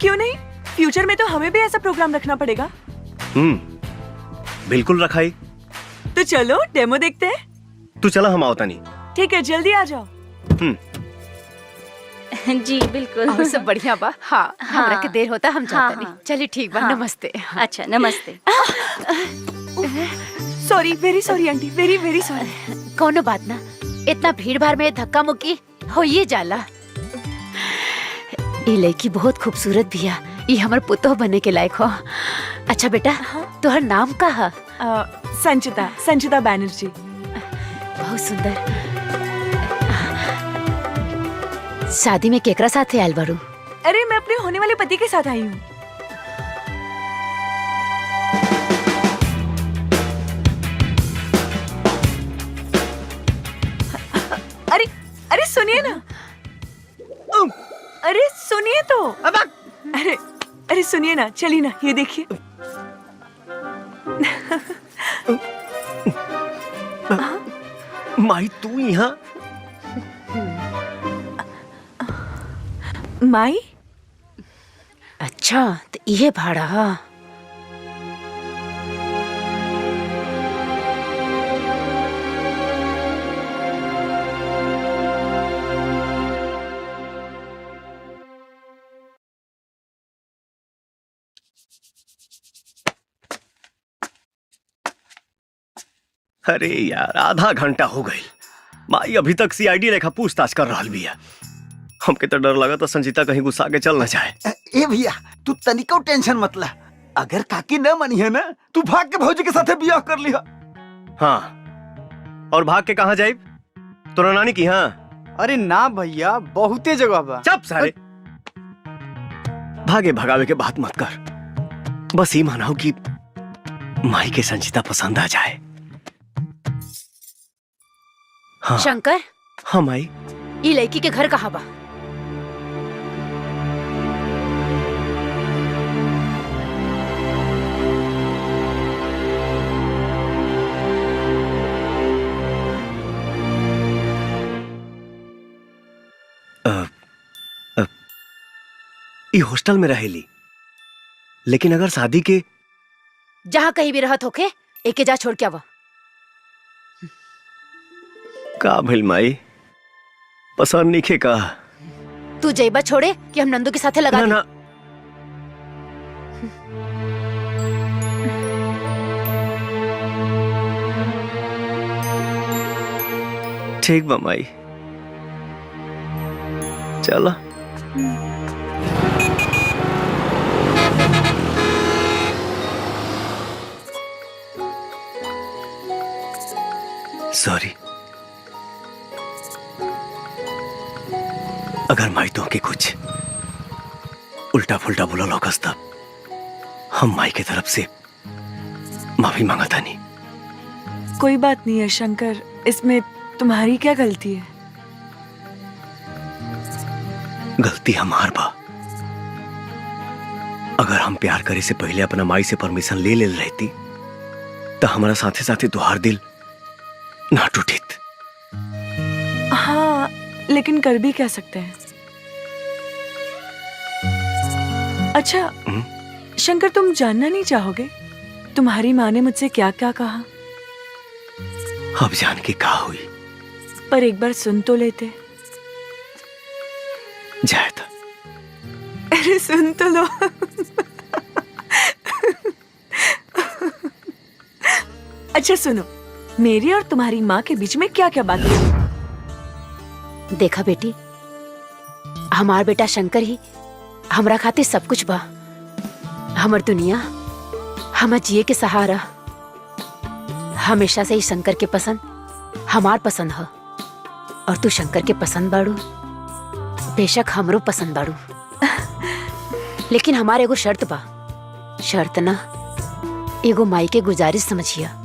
क्यों नहीं, फ्यूचर में तो हमें भी ऐसा प्रोग्राम रखना पड़ेगा। बिल्कुल रखाई। तो चलो डेमो देखते हैं। तू चला, हम आवता नहीं। ठीक है, जल्दी आ जाओ। जी बिल्कुल। और सब बढ़िया बा। हाँ, हमरा के देर होता, हम जाते नहीं। चलिए ठीक बा, नमस्ते। अच्छा नमस्ते। Sorry, very sorry aunty, very very sorry. कोनो बात ना, इतना भीड़ भाड़ में धक्का मुक्की हो ये जाला। ये लड़की बहुत खूबसूरत भी है, ये हमार पुतोह बनने के लायक हो। अच्छा बेटा, तोहर नाम का है? संचिता, संचिता बैनर्जी। बहुत सुंदर। शादी में केकरा साथ आयल बारू? अरे मैं अपने होने वाले पति के साथ आई हूँ। अरे अरे सुनिए ना, अरे सुनिए तो। अरे अरे सुनिए ना, चलिए ना, ये देखिए। माई तू यहाँ? माई? अच्छा तो ये भाड़ा। अरे यार, आधा घंटा हो गई, माई अभी तक सीआईडी लेखा पूछताछ कर रहा भी है। हमके तो डर लगा तो संजीता कहीं गुस्सा के चल न जाए। ए भैया, तू तनिको टेंशन मत ले। अगर काकी न मनी है ना, तू भाग के भौजी के साथे बियाह कर लिहा। हाँ, और भाग के कहाँ जाए? तोरा नानी की? हाँ। अरे ना भैया, बहुते जगह बा। चुप सारे, भागे भगावे के बात मत कर। बस ये मानाओ कि माई के संजीता पसंद आ जाए। हाँ। शंकर। हाँ माई। ये लड़की के घर कहाँ बा? ये हॉस्टल में रहेली, लेकिन अगर शादी के जहाँ कहीं भी रहत होके, एके जा छोड़ के आवा। का भइल माई, पसंद नहीं का? तू जैबा छोड़े कि हम नंदू के साथे लगा ना, ना। ठीक बा माई, चला। सॉरी। अगर माई तो के कुछ उल्टा फुल्टा बोला लोकस तब हम माई की तरफ से माफी मांगा नहीं। कोई बात नहीं है शंकर, इसमें तुम्हारी क्या गलती है? गलती हमार बा। अगर हम प्यार करे से पहले अपना माई से परमिशन ले ले रहती तो हमारा साथे साथे तुहार दिल ना टूटित। हाँ, लेकिन कर भी क्या सकते हैं। अच्छा शंकर, तुम जानना नहीं चाहोगे तुम्हारी माँ ने मुझसे क्या क्या कहा? अब जान के कहा हुई, पर एक बार सुन तो लेते। जाए था। अरे सुन तो लो। अच्छा सुनो, मेरी और तुम्हारी माँ के बीच में क्या क्या बात है? देखा बेटी, हमार बेटा शंकर ही हमरा खातिर सब कुछ बा। हमर दुनिया, हमर जिए के सहारा। हमेशा से ही शंकर के पसंद हमार पसंद है, और तू शंकर के पसंद बाड़ू, बेशक हमरो पसंद बाड़ू। लेकिन हमारे एगो शर्त बा। शर्त ना, एगो माई के गुजारिश समझिया।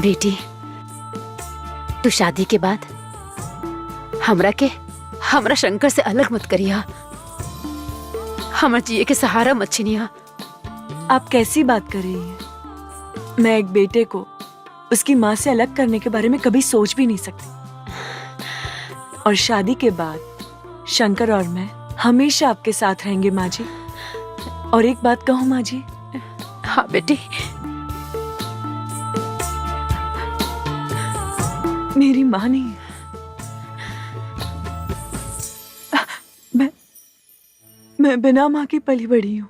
बेटी, तू शादी के बाद हमरा शंकर से अलग मत करिया। हमर जिए के सहारा मत छीनिया। आप कैसी बात कर रही हैं? मैं एक बेटे को उसकी माँ से अलग करने के बारे में कभी सोच भी नहीं सकती। और शादी के बाद शंकर और मैं हमेशा आपके साथ रहेंगे माँ जी। और एक बात कहूँ माँ जी? हाँ बेटी। मेरी माँ नहीं है, मैं बिना माँ की पली बड़ी हूँ।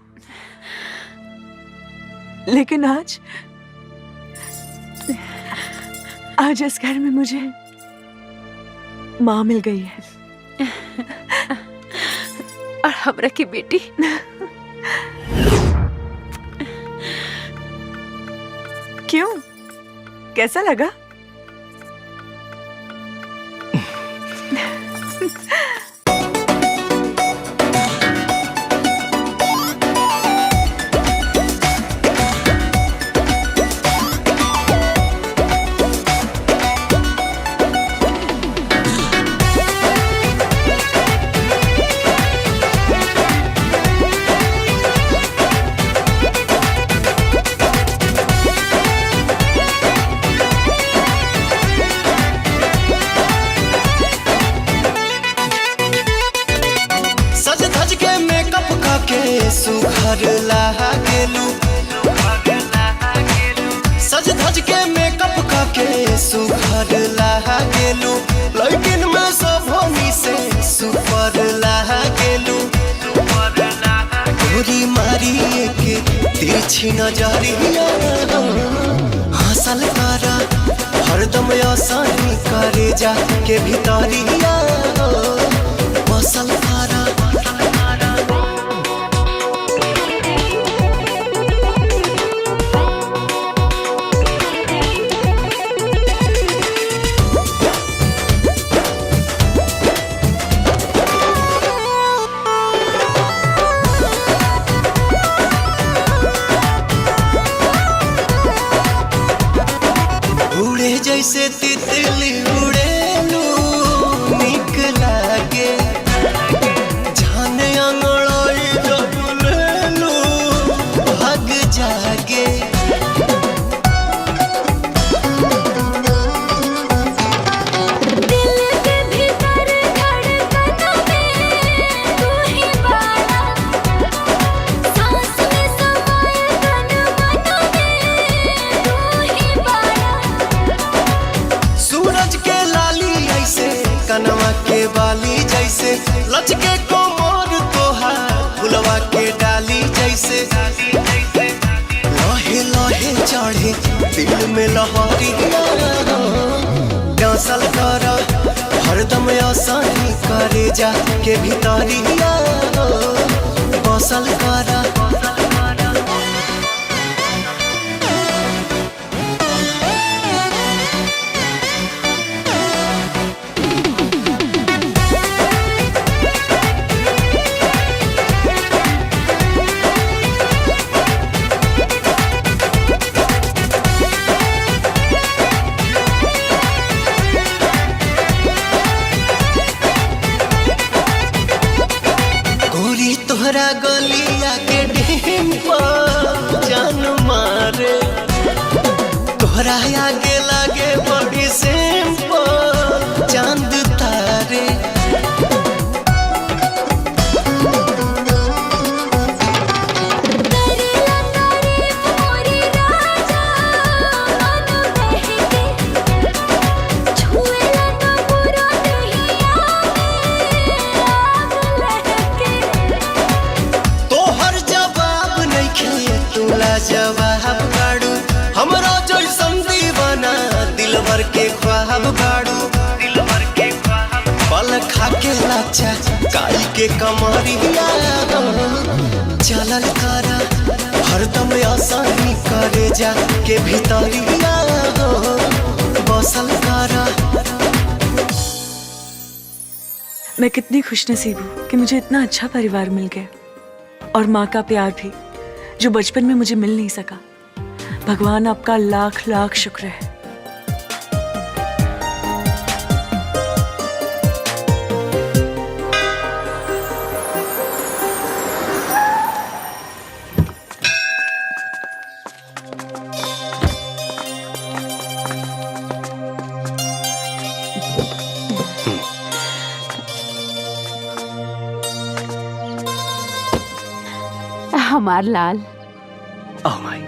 लेकिन आज इस घर में मुझे माँ मिल गई है। और हमरा की बेटी। क्यों, कैसा लगा? सुघर लागेलू, सज धज के मेकअप करके सुघर लागेलू, लेकिन मैं सभोनी से सुपर लागेलू। गोरी मारी के तिरछी नजरिया हासिल करा, हरदम आसानी करे जा के भीतरिया बसल करा। जैसे तितली उड़ेलू निक लागे, जाने अंगड़ाई जब लेलू भाग जागे। दिल के भीतर धड़कनों में तू ही बाड़ा, सांस में समाए तन मनों में तू ही बाड़ा। सूरज के लाली ऐसे कनवा के बाली जैसे, लचके कोमर तोहार फुलवा के डाली जैसे। लहे लहे चढ़े दिल में लहरिया, डांसल कर हरदम आसानी करे जा के भीतरिया बसल कर। तोहरा आगे लागे बड़ी सिंपल चांद तारे तोहर जवाब नहीं खे तुला जवाब काड़ू हमरा जैसन दीवाना दिलवर के ख्वाब काड़ू दिलवर के ख्वाब पल खा के लाचा काई के कमरिया चलल करा हरदम आसानी करे जा के भीतरिया बसल करा। मैं कितनी खुशनसीब हूँ कि मुझे इतना अच्छा परिवार मिल गया और माँ का प्यार भी जो बचपन में मुझे मिल नहीं सका। भगवान आपका लाख लाख शुक्र है। हमार लाल। Oh my.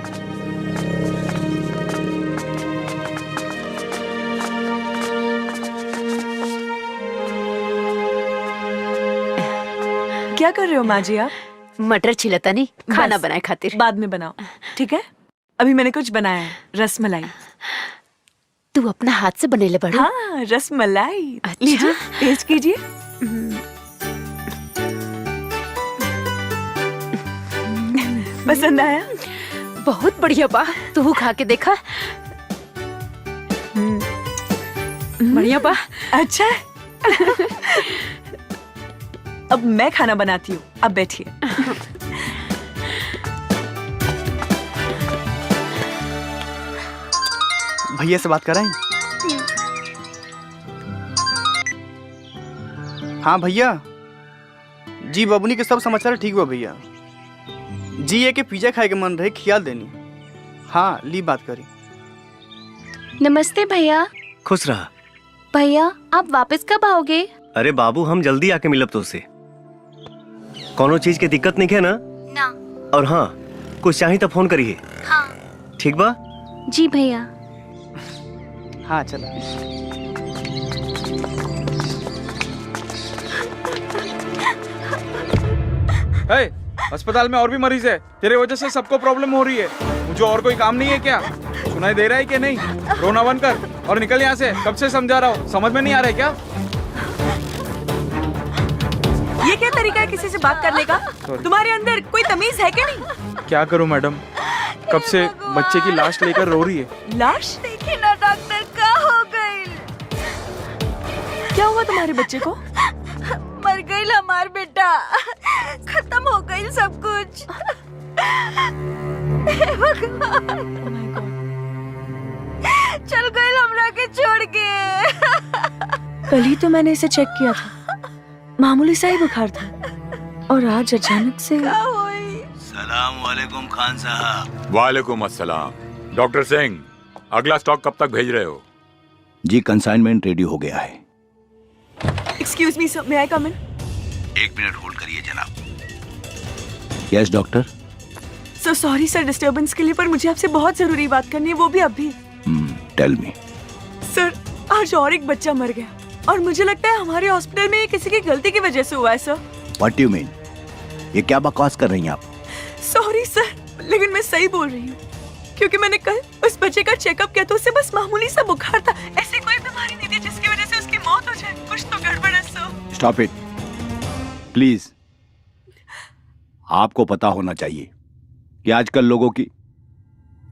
क्या कर रहे हो माँ जी आप? मटर छिलता नहीं, खाना बस, बनाए खातिर। बाद में बनाओ, ठीक है? अभी मैंने कुछ बनाया है, रसमलाई। तू अपना हाथ से बनेले बड़ू? हाँ, रसमलाई। अच्छा। लीजिए, टेस्ट कीजिए। पसंद आया? बहुत बढ़िया बा। तू खा के देखा। बढ़िया बा। अच्छा। अब मैं खाना बनाती हूँ, अब बैठिए। भैया से बात कराएं? हाँ भैया जी, बबुनी के सब समाचार ठीक हुआ भैया जी। ये के पिज्जा खाए के मन रहे, खियाल देनी। हाँ ली बात करी। नमस्ते भैया। खुश रहा। भैया आप वापस कब आओगे? अरे बाबू, हम जल्दी आके मिलब तो उससे। कोनो चीज के दिक्कत नहीं है ना? ना। और हाँ, कुछ चाहिए तो फोन करिए। हाँ। ठीक बा? जी भैया। हाँ चलो। हे, अस्पताल में और भी मरीज है। तेरे वजह से सबको प्रॉब्लम हो रही है। मुझे और कोई काम नहीं है क्या? सुनाई दे रहा है कि नहीं? रोना बंद कर और निकल यहाँ से। कब से समझा रहा हूँ, समझ में नहीं आ रहा है क्या? ये क्या तरीका है किसी से बात करने का? तुम्हारे अंदर कोई तमीज है क्या नहीं? क्या करूँ मैडम, कब से बच्चे की लाश लेकर रो रही है। लाश? देखिए ना डॉक्टर, क्या हो गई? क्या हुआ तुम्हारे बच्चे को? मर गई हमार बेटा, खत्म हो गई सब कुछ। चल गई हमरा के छोड़ के। कल ही तो मैंने इसे चेक किया था, मामूली सा ही बुखार था, और आज अचानक से। सलाम वालेकुम खान साहब। वालेकुम अस्सलाम। डॉक्टर सिंह, अगला स्टॉक कब तक भेज रहे हो? जी कंसाइनमेंट रेडी हो गया है। एक्सक्यूज मी सर, मे आई कम इन? 1 मिनट होल्ड करिए जनाब। Yes doctor. So sorry sir disturbance के लिए, पर मुझे आपसे बहुत जरूरी बात करनी है, वो भी अभी। Tell me. सर आज और एक बच्चा मर गया, और मुझे लगता है हमारे हॉस्पिटल में ये किसी की गलती की वजह से हुआ है sir. What do you mean? ये क्या बकवास कर रही हैं आप? सॉरी सर, लेकिन मैं सही बोल रही हूँ, क्योंकि मैंने कल उस बच्चे का चेकअप किया तो उसे बस मामूली सा बुखार था। ऐसी कोई बीमारी नहीं थी जिसकी वजह से उसकी मौत हो जाए। कुछ तो गड़बड़ है सर। Stop it please. आपको पता होना चाहिए कि आजकल लोगों की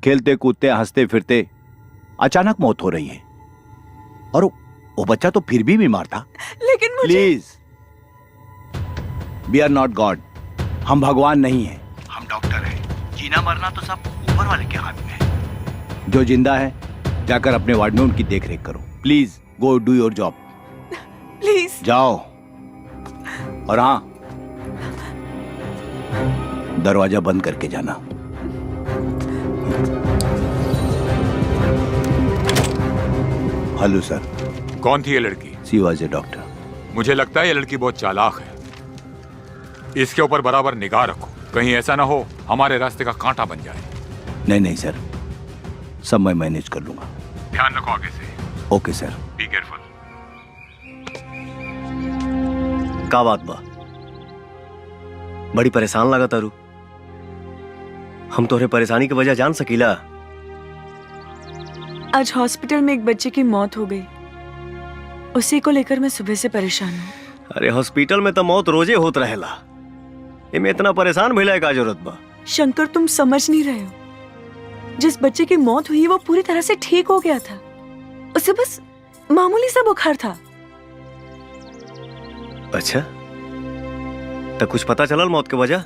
खेलते कूदते हंसते फिरते अचानक मौत हो रही है, और वो बच्चा तो फिर भी बीमार था। लेकिन मुझे... please, we are not God. हम भगवान नहीं हैं, हम डॉक्टर हैं। जीना मरना तो सब ऊपर वाले के हाथ में है। जो जिंदा है जाकर अपने वार्ड में उनकी देखरेख करो। Please go do your job. Please जाओ। और हाँ, दरवाजा बंद करके जाना। Hello sir. कौन थी ये लड़की? She was a doctor. मुझे लगता है ये लड़की बहुत चालाक है। इसके ऊपर बराबर निगाह रखो, कहीं ऐसा ना हो हमारे रास्ते का कांटा बन जाए। नहीं सर, सब मैं मैनेज कर लूंगा। ध्यान रखो आगे से। Okay sir. Be careful. का बात बा? बड़ी परेशान लगा तारू। हम तोहरे परेशानी की वजह जान सकीला? आज हॉस्पिटल में एक बच्चे की मौत हो गई, उसी को लेकर मैं सुबह से परेशान हूँ। अरे हॉस्पिटल में तो मौत रोजे होत रहेला, इमे इतना परेशान भइला का जरूरत बा? शंकर, तुम समझ नहीं रहे हो। जिस बच्चे की मौत हुई वो पूरी तरह से ठीक हो गया था, उसे बस मामूली सा बुखार था। अच्छा, तो कुछ पता चलल मौत की वजह?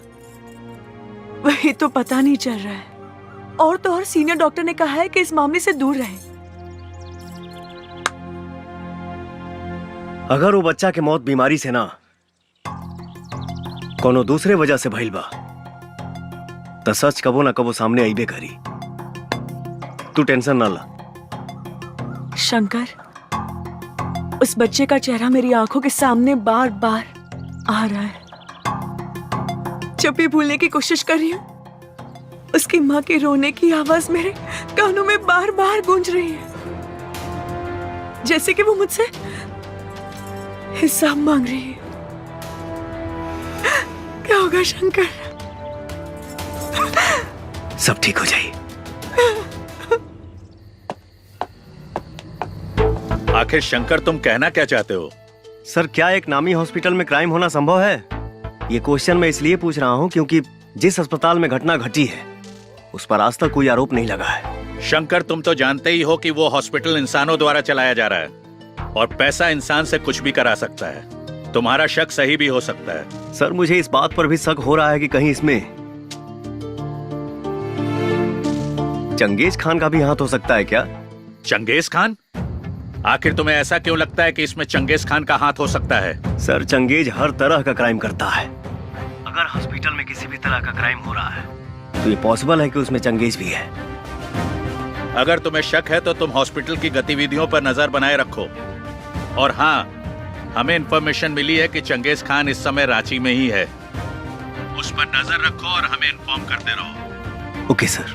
वही तो पता नहीं चल रहा है, और तो और सीनियर डॉक्टर ने कहा है कि इस मामले से दूर रहे। अगर वो बच्चा के मौत बीमारी से ना कोनो दूसरे वजह से भइल बा तो सच कबो ना कबो सामने आईबे करी। तू टेंशन ना ला। शंकर, उस बच्चे का चेहरा मेरी आंखों के सामने बार बार आ रहा है। जब भी भूलने की कोशिश कर रही हूँ, उसकी माँ के रोने की आवाज मेरे कानों में बार बार गूंज रही है, जैसे कि वो मुझसे हिसाब मांग रही है। क्या होगा शंकर? सब ठीक हो जाए। आखिर शंकर, तुम कहना क्या चाहते हो? सर, क्या एक नामी हॉस्पिटल में क्राइम होना संभव है? ये क्वेश्चन मैं इसलिए पूछ रहा हूँ क्योंकि जिस अस्पताल में घटना घटी है उस पर आज तक कोई आरोप नहीं लगा है। शंकर, तुम तो जानते ही हो कि वो हॉस्पिटल इंसानों द्वारा चलाया जा रहा है और पैसा इंसान से कुछ भी करा सकता है। तुम्हारा शक सही भी हो सकता है। सर, मुझे इस बात पर भी शक हो रहा है कि कहीं इसमें चंगेज खान का भी हाथ हो सकता है क्या? Genghis Khan? आखिर तुम्हें ऐसा क्यों लगता है कि इसमें चंगेज खान का हाथ हो सकता है? सर, चंगेज हर तरह का क्राइम करता है। अगर हॉस्पिटल में किसी भी तरह का क्राइम हो रहा है तो ये पॉसिबल है कि उसमें चंगेज भी है। अगर तुम्हें शक है तो तुम हॉस्पिटल की गतिविधियों पर नजर बनाए रखो। और हाँ, हमें इंफॉर्मेशन मिली है कि चंगेज खान इस समय रांची में ही है। उस पर नजर रखो और हमें इन्फॉर्म करते रहो। Okay sir.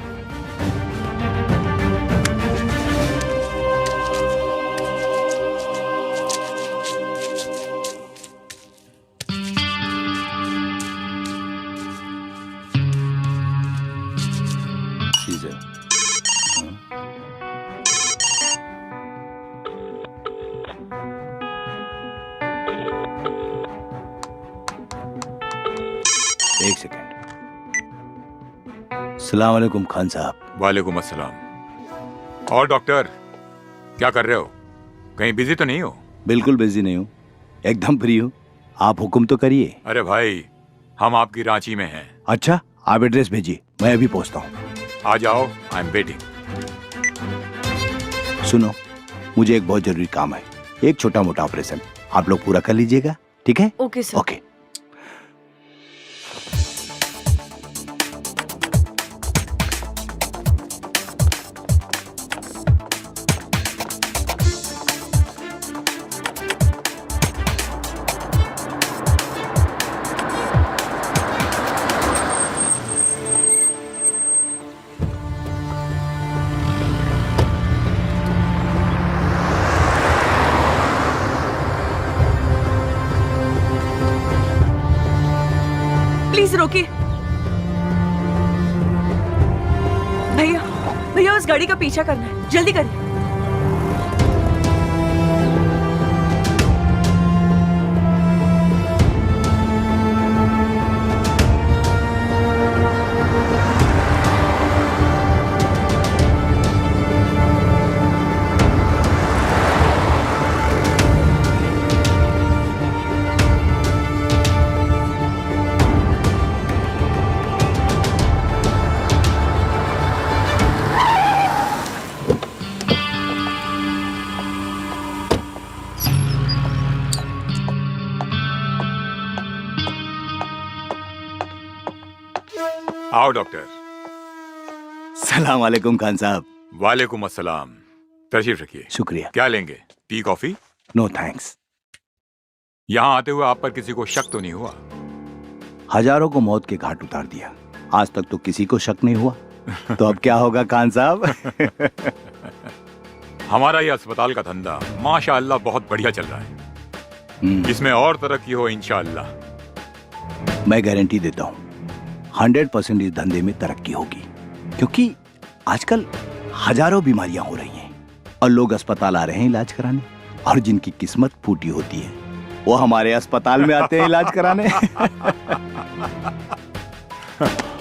एक सेकंड। सलाम अलैकुम खान साहब। वालेकुम अस्सलाम। और डॉक्टर, क्या कर रहे हो? कहीं बिजी तो नहीं हो? बिल्कुल बिजी नहीं हूँ, एकदम फ्री हूँ। आप हुक्म तो करिए। अरे भाई, हम आपकी रांची में हैं। अच्छा, आप एड्रेस भेजिए, मैं अभी पहुँचता हूँ। आ जाओ, आई एम वेटिंग। सुनो, मुझे एक बहुत जरूरी काम है, एक छोटा मोटा ऑपरेशन, आप लोग पूरा कर लीजिएगा, ठीक है? Okay sir. ओके। प्लीज रोकिए। भैया, भैया उस गाड़ी का पीछा करना है, जल्दी करिए। आओ डॉक्टर। सलाम अलैकुम खान साहब। वालेकुम अस्सलाम। तशरीफ रखिए। शुक्रिया। क्या लेंगे, टी कॉफी? No thanks. यहाँ आते हुए आप पर किसी को शक तो नहीं हुआ? हजारों को मौत के घाट उतार दिया, आज तक तो किसी को शक नहीं हुआ। तो अब क्या होगा खान साहब? हमारा ये अस्पताल का धंधा माशाअल्लाह बहुत बढ़िया चल रहा है। इसमें और तरक्की हो इंशाअल्लाह। मैं गारंटी देता हूँ 100% इस धंधे में तरक्की होगी, क्योंकि आजकल हजारों बीमारियां हो रही हैं और लोग अस्पताल आ रहे हैं इलाज कराने, और जिनकी किस्मत फूटी होती है वो हमारे अस्पताल में आते हैं इलाज कराने।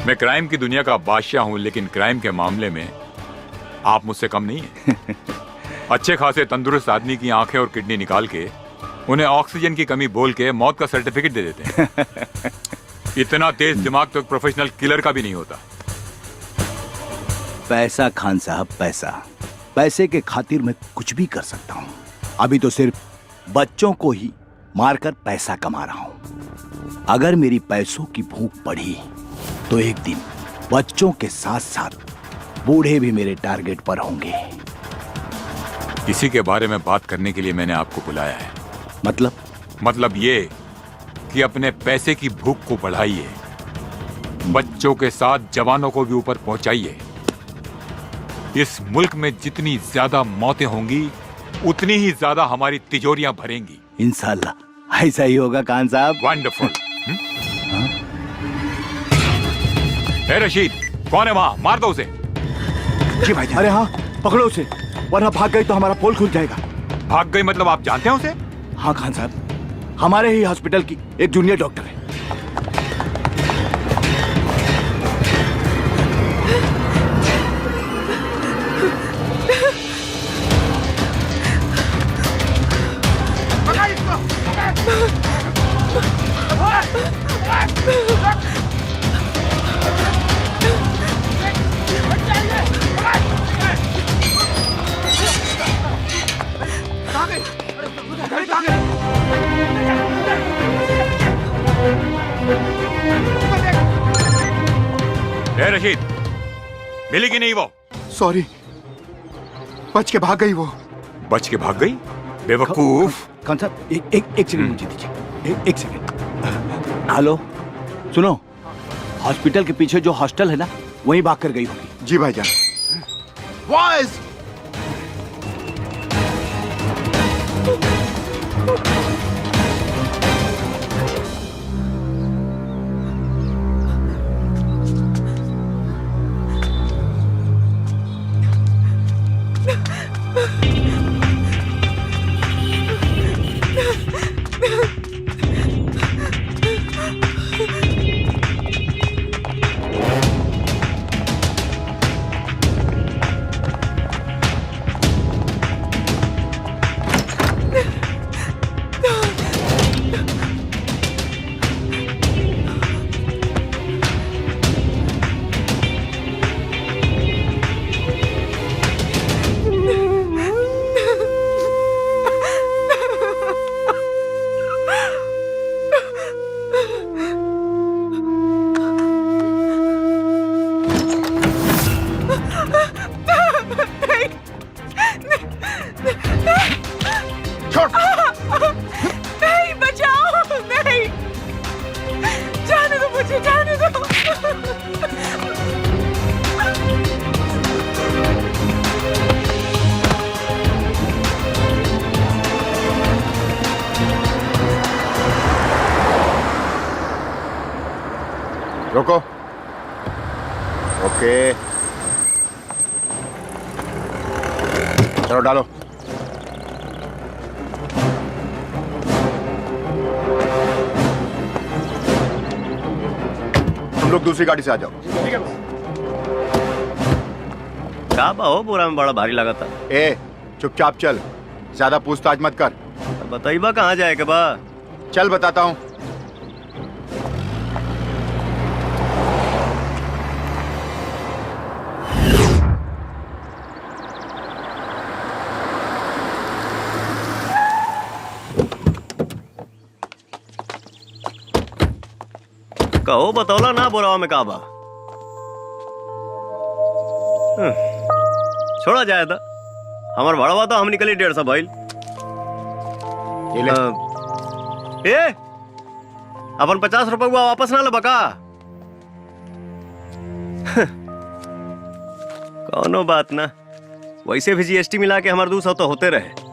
मैं क्राइम की दुनिया का बादशाह हूं, लेकिन क्राइम के मामले में आप मुझसे कम नहीं हैं। अच्छे खासे तंदुरुस्त आदमी की आंखें और किडनी निकाल के उन्हें ऑक्सीजन की कमी बोल के मौत का सर्टिफिकेट दे देते हैं। इतना तेज दिमाग तो एक प्रोफेशनल किलर का भी नहीं होता। पैसा खान साहब, पैसा, पैसे के खातिर मैं कुछ भी कर सकता हूँ। अभी तो सिर्फ बच्चों को ही मारकर पैसा कमा रहा हूँ। अगर मेरी पैसों की भूख बढ़ी तो एक दिन बच्चों के साथ साथ बूढ़े भी मेरे टारगेट पर होंगे। इसी के बारे में बात करने के लिए मैंने आपको बुलाया है। मतलब ये कि अपने पैसे की भूख को बढ़ाइए, बच्चों के साथ जवानों को भी ऊपर पहुंचाइए। इस मुल्क में जितनी ज्यादा मौतें होंगी उतनी ही ज्यादा हमारी तिजोरियां भरेंगी। इंशाल्लाह ऐसा ही होगा खान साहब। वंडरफुल। रशीद, कौन है वहां? मार दो उसे। जी भाई। अरे हाँ, पकड़ो उसे, वरना भाग गई तो हमारा पोल खुल जाएगा। भाग गई मतलब आप जानते हैं उसे? हाँ खान साहब, हमारे ही हॉस्पिटल की एक जूनियर डॉक्टर है। रशीद, मिली कि नहीं वो? सॉरी, बच के भाग गई वो। बच के भाग गई? बेवकूफ। खान साहब एक सेकंड मुझे दीजिए, एक सेकंड। हेलो, सुनो, हॉस्पिटल के पीछे जो हॉस्टल है ना, वहीं भाग कर गई होगी। जी भाईजान। बॉयज, नहीं, बचाओ, नहीं, जाने दो मुझे, जाने दो। रोको। ओके, चलो डालो। तुम लोग दूसरी गाड़ी से आ जाओ। ठीक है बस। क्या हो, बोरा में बड़ा भारी लगा था। ए, चुपचाप चल, ज्यादा पूछताछ मत कर। बताइबा कहाँ जाए के बा? चल बताता हूँ। कहो बतौला ना बोरावा में काबा। छोड़ा जाए था, हमार भाड़वा तो हम निकली 150 भाई। ए अपन 50 रुपए वापस ना लबका। कौनो बात ना, वैसे भी जीएसटी मिला के हमारे 200 तो होते रहे।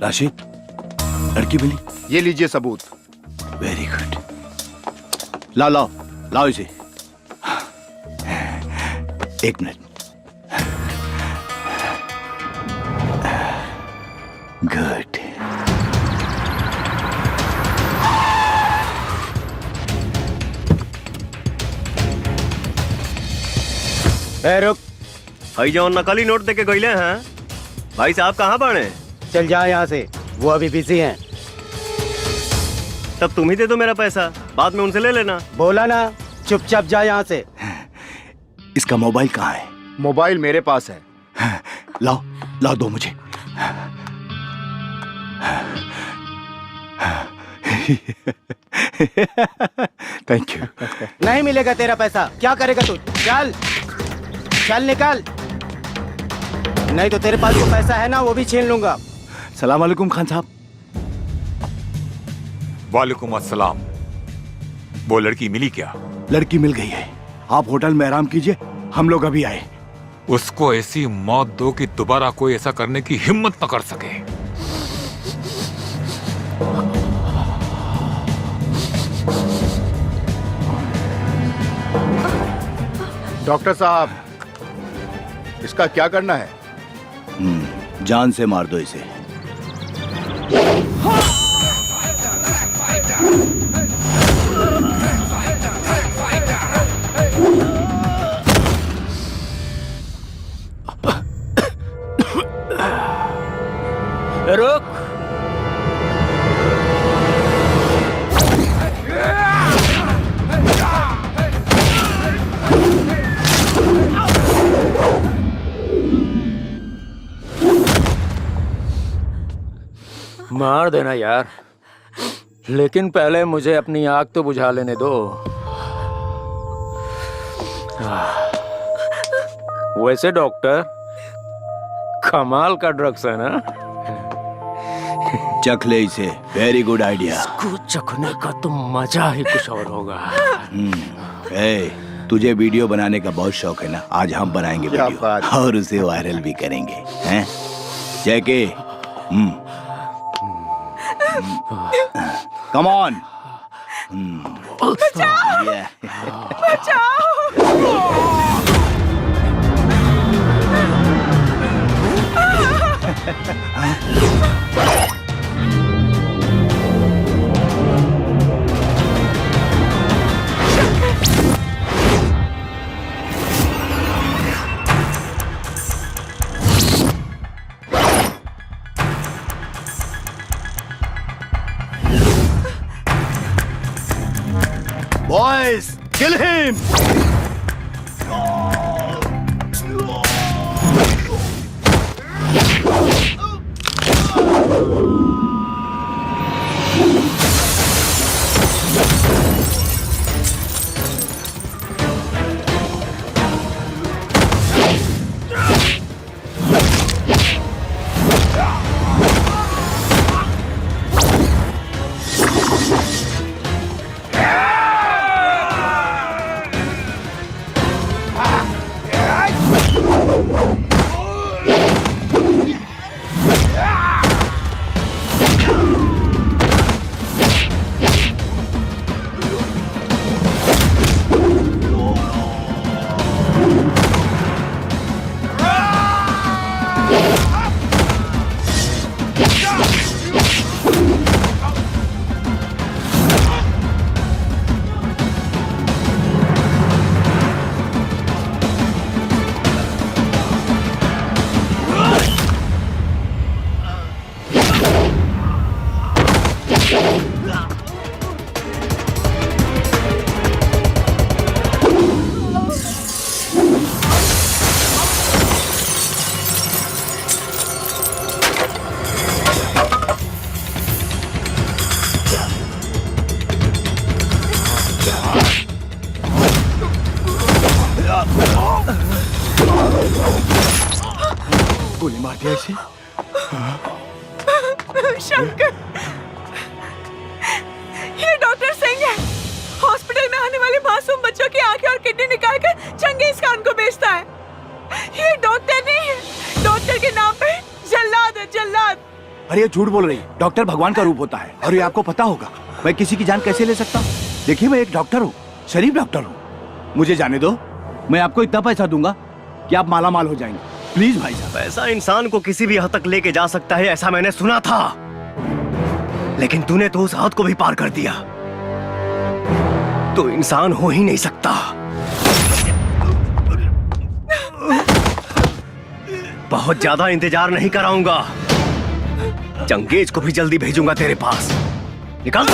राशिद, लड़की मिली? ये लीजिए सबूत। Very good. लाओ लाओ लाओ इसे। एक मिनट। गुड। रुक, भाई जो नकली नोट देके गईले हैं, भाई साहब कहाँ बाड़े? चल जा यहाँ से, वो अभी बिजी हैं। तब तुम ही दे दो मेरा पैसा, बाद में उनसे ले लेना। बोला ना, चुपचाप जा यहाँ से। इसका मोबाइल कहाँ है? मोबाइल मेरे पास है। लाओ लाओ, दो मुझे। Thank you. नहीं मिलेगा तेरा पैसा, क्या करेगा तू? चल चल निकल, नहीं तो तेरे पास जो पैसा है ना वो भी छीन लूंगा। सलाम वालेकुम खान साहब। वालेकुम अस्सलाम। वो लड़की मिली क्या? लड़की मिल गई है, आप होटल में आराम कीजिए, हम लोग अभी आए। उसको ऐसी मौत दो कि दोबारा कोई ऐसा करने की हिम्मत न कर सके। डॉक्टर साहब, इसका क्या करना है? जान से मार दो इसे। रुक। मार देना यार, लेकिन पहले मुझे अपनी आग तो बुझा लेने दो। वैसे डॉक्टर, कमाल का ड्रग्स है ना? चख ले इसे, वेरी गुड आइडिया। इसको चखने का तो मजा ही कुछ और होगा। तुझे वीडियो बनाने का बहुत शौक है ना, आज हम बनाएंगे वीडियो और उसे वायरल भी करेंगे, हैं? जैके, कम ऑन। बचाओ! बचाओ! Boys, kill him! गोली मार दिया इसे। शंकर, ये डॉक्टर सिंह है। हॉस्पिटल में आने वाले मासूम बच्चों की आंखें और किडनी निकाल कर चंगेज खान को बेचता है। ये डॉक्टर नहीं है, डॉक्टर के नाम पे जल्लाद है, जल्लाद। अरे ये झूठ बोल रही, डॉक्टर भगवान का रूप होता है और ये आपको पता होगा। मैं किसी की जान कैसे ले सकता हूँ? देखिए मैं एक डॉक्टर हूँ, शरीफ डॉक्टर हूँ। मुझे जाने दो, मैं आपको इतना पैसा दूंगा कि आप माला माल हो जाएंगे। प्लीज भाई साहब। पैसा इंसान को किसी भी हद तक लेके जा सकता है, ऐसा मैंने सुना था, लेकिन तूने तो उस हद को भी पार कर दिया। तो इंसान हो ही नहीं सकता। बहुत ज्यादा इंतजार नहीं कराऊंगा, चंगेज को भी जल्दी भेजूंगा तेरे पास। निकल।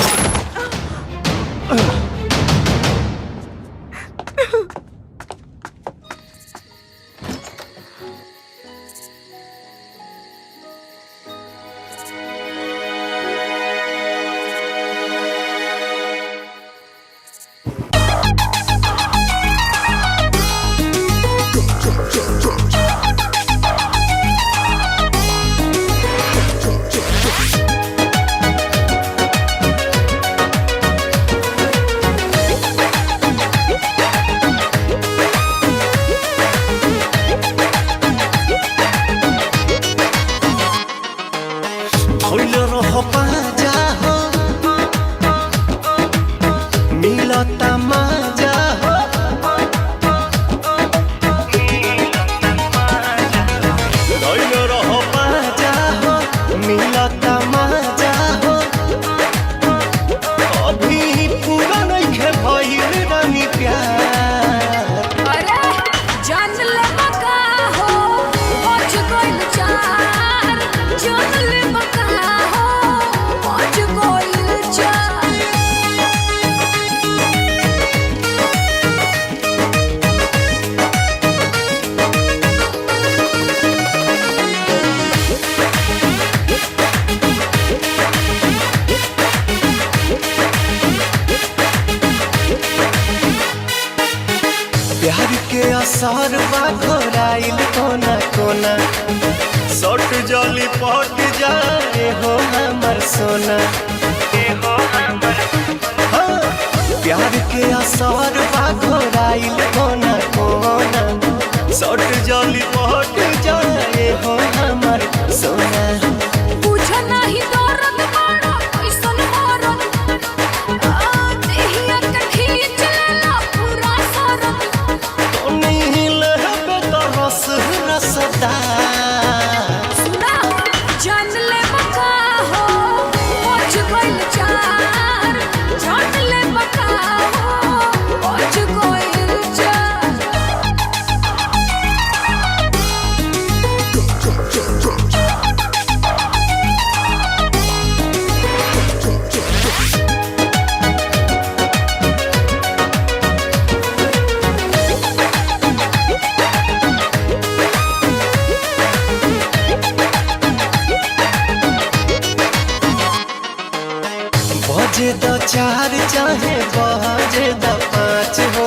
बजे द 4 चाहे बजे द 5 हो,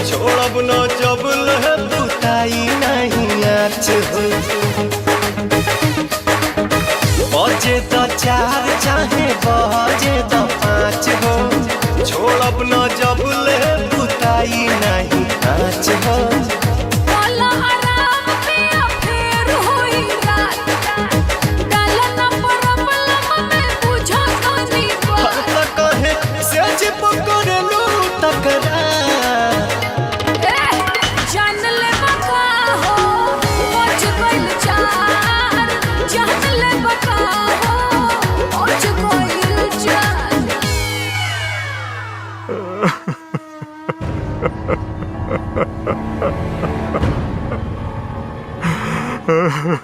छोड़ब न जब लह बुताई नहीं आँच हो। बजे द 4 चाहे बजे द 5 हो, छोड़ब न जब लह बुताई नहीं आँच हो। Ha ha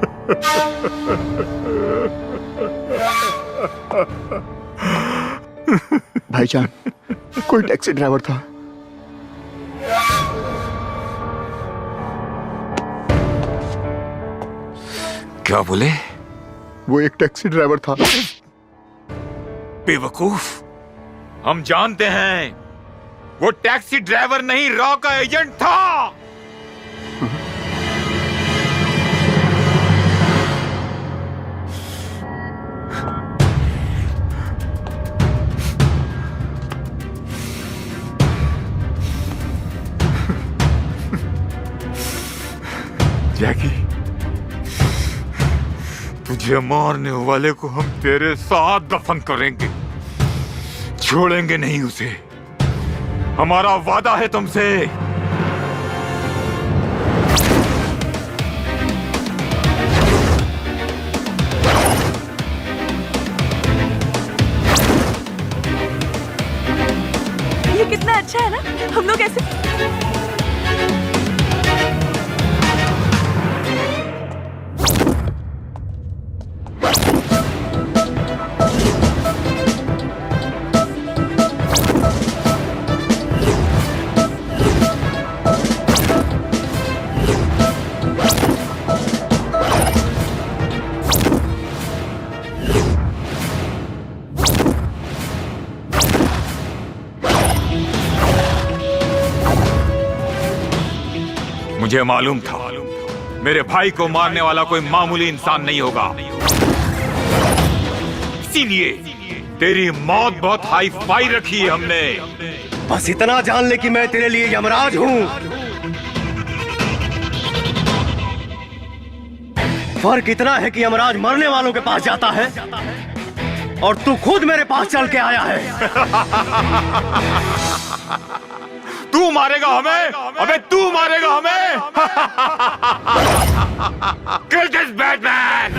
ha. भाईजान, कोई टैक्सी ड्राइवर था। क्या बोले? वो एक टैक्सी ड्राइवर था। बेवकूफ, हम जानते हैं वो टैक्सी ड्राइवर नहीं, रॉ का एजेंट था। जैकी, तुझे मारने वाले को हम तेरे साथ दफन करेंगे, छोड़ेंगे नहीं उसे। हमारा वादा है तुमसे। ये कितना अच्छा है ना, हम लोग ऐसे मुझे मालूम था मेरे भाई को मारने वाला कोई मामूली इंसान नहीं होगा, इसीलिए तेरी मौत बहुत हाई फाई रखी है हमने। बस इतना जान ले कि मैं तेरे लिए यमराज हूं। फर्क इतना है कि यमराज मरने वालों के पास जाता है और तू खुद मेरे पास चल के आया है। तू मारेगा हमें? अबे तू मारेगा हमें? Kill this Batman!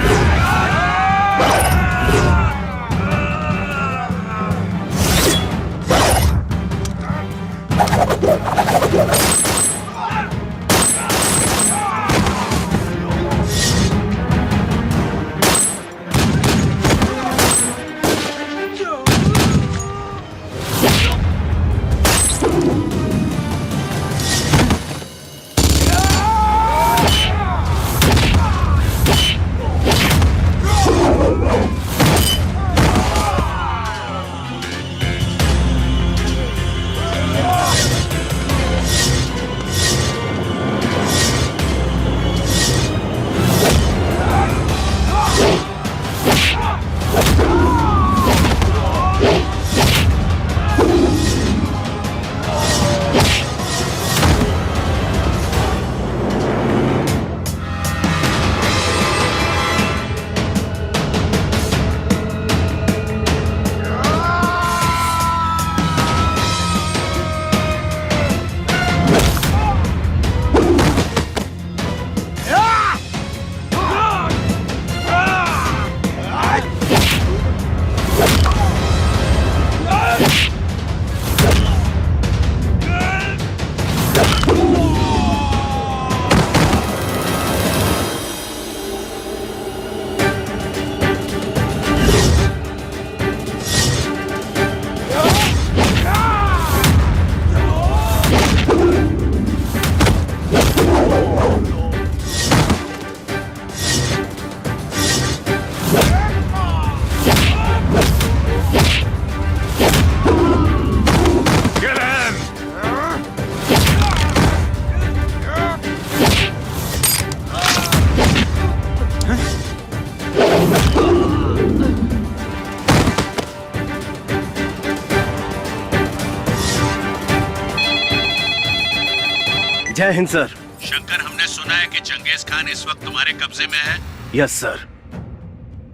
जय हिंद सर। शंकर, हमने सुना है कि चंगेज खान इस वक्त तुम्हारे कब्जे में है। यस सर,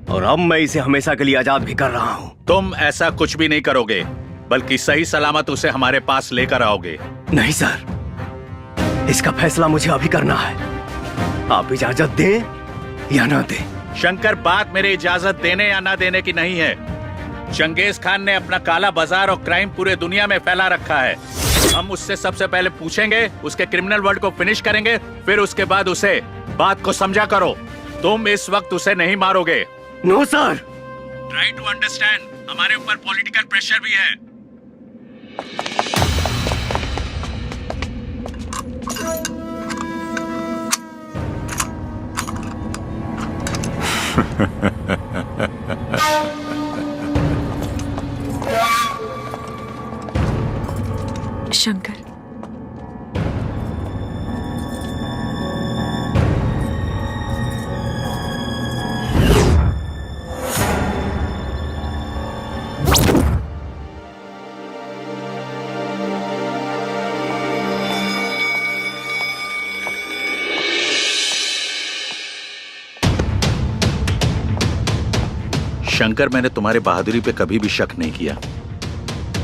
और अब मैं इसे हमेशा के लिए आजाद भी कर रहा हूँ। तुम ऐसा कुछ भी नहीं करोगे, बल्कि सही सलामत उसे हमारे पास लेकर आओगे। नहीं सर, इसका फैसला मुझे अभी करना है। आप इजाजत दें या ना दें। शंकर, बात मेरे इजाजत देने या ना देने की नहीं है। चंगेज खान ने अपना काला बाजार और क्राइम पूरे दुनिया में फैला रखा है। हम उससे सबसे पहले पूछेंगे, उसके क्रिमिनल वर्ल्ड को फिनिश करेंगे, फिर उसके बाद उसे बात को समझा करो। तुम इस वक्त उसे नहीं मारोगे। No sir. Try to understand, हमारे ऊपर पॉलिटिकल प्रेशर भी है। शंकर, शंकर, मैंने तुम्हारे बहादुरी पे कभी भी शक नहीं किया,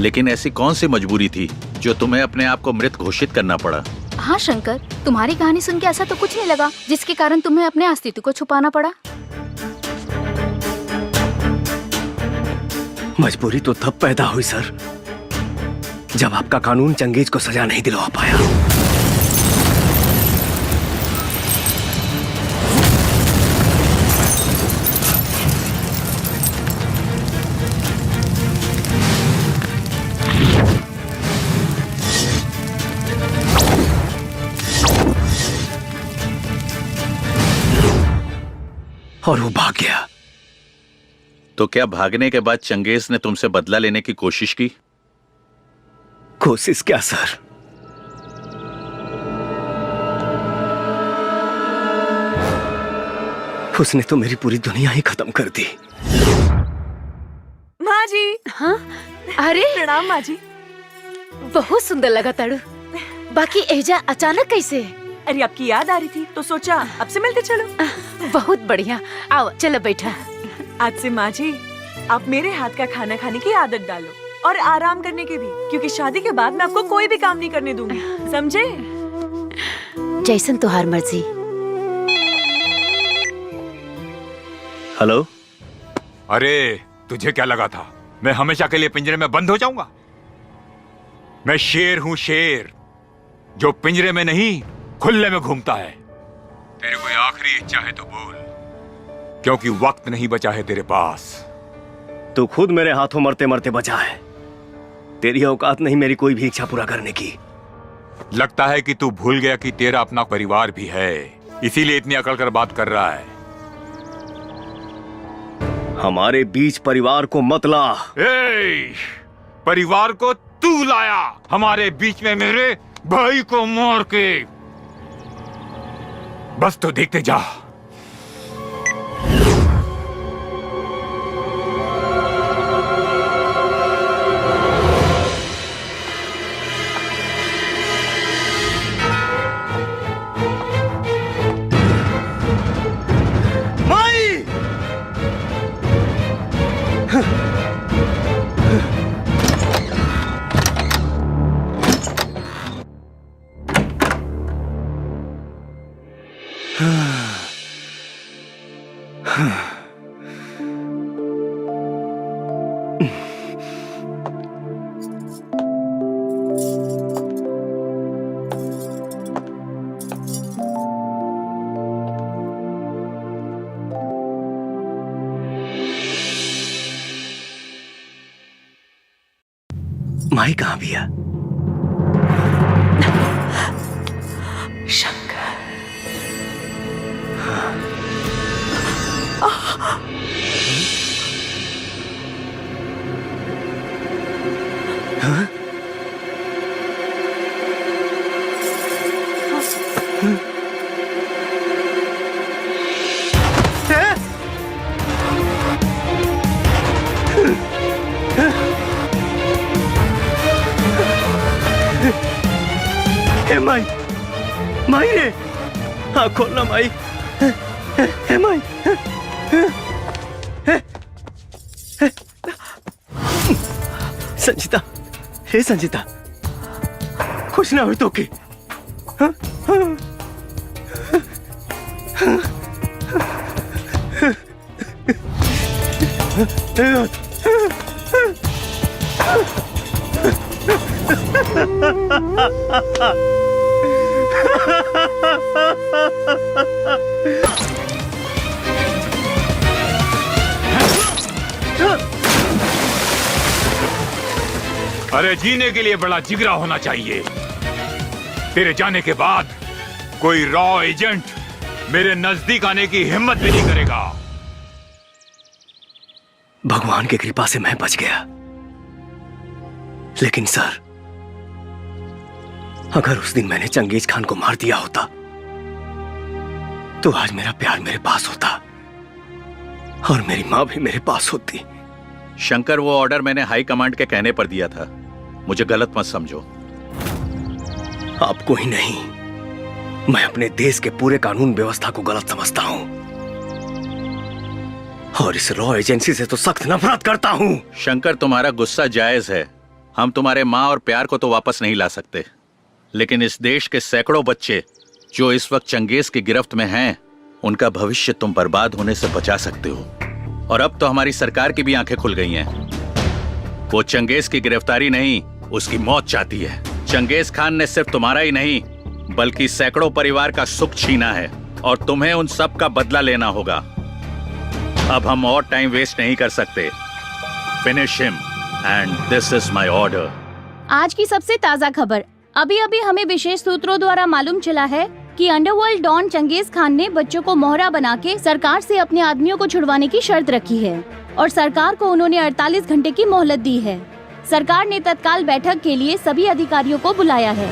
लेकिन ऐसी कौन सी मजबूरी थी जो तुम्हें अपने आप को मृत घोषित करना पड़ा? हाँ शंकर, तुम्हारी कहानी सुन के ऐसा तो कुछ नहीं लगा जिसके कारण तुम्हें अपने अस्तित्व को छुपाना पड़ा। मजबूरी तो तब पैदा हुई सर, जब आपका कानून चंगेज को सजा नहीं दिलवा पाया। और वो भाग गया। तो क्या भागने के बाद चंगेज ने तुमसे बदला लेने की कोशिश की? कोशिश क्या सर, उसने तो मेरी पूरी दुनिया ही खत्म कर दी। माँ जी। हाँ? अरे प्रणाम माँ जी। बहुत सुंदर लगा ताड़ू। बाकी एजा अचानक कैसे? अरे आपकी याद आ रही थी तो सोचा अब से मिलते चलो। बहुत बढ़िया, आओ चलो बैठा। आज से माँ जी आप मेरे हाथ का खाना खाने की आदत डालो और आराम करने की भी, क्योंकि शादी के बाद मैं आपको कोई भी काम नहीं करने दूंगी, समझे? जैसन तुहार मर्जी। हेलो। अरे तुझे क्या लगा था मैं हमेशा के लिए पिंजरे में बंद हो जाऊंगा? मैं शेर हूं, शेर जो पिंजरे में नहीं खुले में घूमता है। तेरी कोई आखिरी इच्छा है तो बोल, क्योंकि वक्त नहीं बचा है तेरे पास। तू खुद मेरे हाथों मरते मरते बचा है। तेरी औकात नहीं मेरी कोई भी इच्छा पूरा करने की। लगता है कि तू भूल गया कि तेरा अपना परिवार भी है, इसीलिए इतनी अकड़ कर बात कर रहा है। हमारे बीच परिवार को मत ला। परिवार को तू लाया हमारे बीच में, मेरे भाई को मार के। बस तो देखते जा। माई कहाँ भी है? शंकर। हाँ? माई, माई रे, हाँ खोलना माई। हे माई, संजीता, हे संजीता, खुश ना हो तो के? हाँ? अरे जीने के लिए बड़ा जिगरा होना चाहिए। तेरे जाने के बाद कोई रॉ एजेंट मेरे नजदीक आने की हिम्मत भी नहीं करेगा। भगवान की कृपा से मैं बच गया, लेकिन सर अगर उस दिन मैंने चंगेज खान को मार दिया होता तो आज मेरा प्यार मेरे पास होता और मेरी मां भी मेरे पास होती। शंकर, वो ऑर्डर मैंने हाई कमांड के कहने पर दिया था, मुझे गलत मत समझो। आपको ही नहीं, मैं अपने देश के पूरे कानून व्यवस्था को गलत समझता हूं और इस रॉ एजेंसी से तो सख्त नफरत करता हूं। शंकर, तुम्हारा गुस्सा जायज है। हम तुम्हारे माँ और प्यार को तो वापस नहीं ला सकते, लेकिन इस देश के सैकड़ों बच्चे जो इस वक्त चंगेज की गिरफ्त में हैं, उनका भविष्य तुम बर्बाद होने से बचा सकते हो। और अब तो हमारी सरकार की भी आंखें खुल गई हैं। वो चंगेज की गिरफ्तारी नहीं, उसकी मौत चाहती है। चंगेज खान ने सिर्फ तुम्हारा ही नहीं बल्कि सैकड़ों परिवार का सुख छीना है और तुम्हें उन सब का बदला लेना होगा। अब हम और टाइम वेस्ट नहीं कर सकते। Finish him and this is my order. आज की सबसे ताज़ा खबर। अभी अभी हमें विशेष सूत्रों द्वारा मालूम चला है कि अंडरवर्ल्ड डॉन चंगेज खान ने बच्चों को मोहरा बना के सरकार से अपने आदमियों को छुड़वाने की शर्त रखी है और सरकार को उन्होंने 48 घंटे की मोहलत दी है। सरकार ने तत्काल बैठक के लिए सभी अधिकारियों को बुलाया है।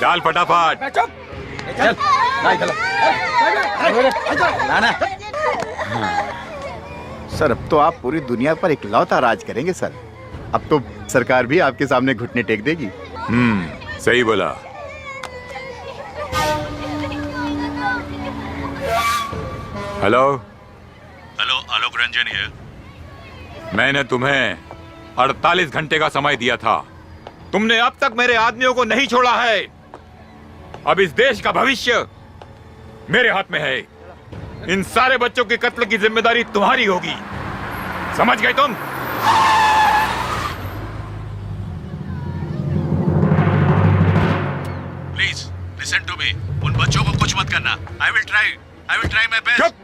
चल फटाफट। सर अब तो आप पूरी दुनिया पर इकलौता राज करेंगे सर। अब तो सरकार भी आपके सामने घुटने टेक देगी। सही बोला। Hello hello, Alok Ranjan here. मैंने तुम्हें 48 घंटे का समय दिया था, तुमने अब तक मेरे आदमियों को नहीं छोड़ा है। अब इस देश का भविष्य मेरे हाथ में है। इन सारे बच्चों के कत्ल की जिम्मेदारी तुम्हारी होगी, समझ गए तुम? Please listen to me. उन बच्चों को कुछ मत करना। I will try my best.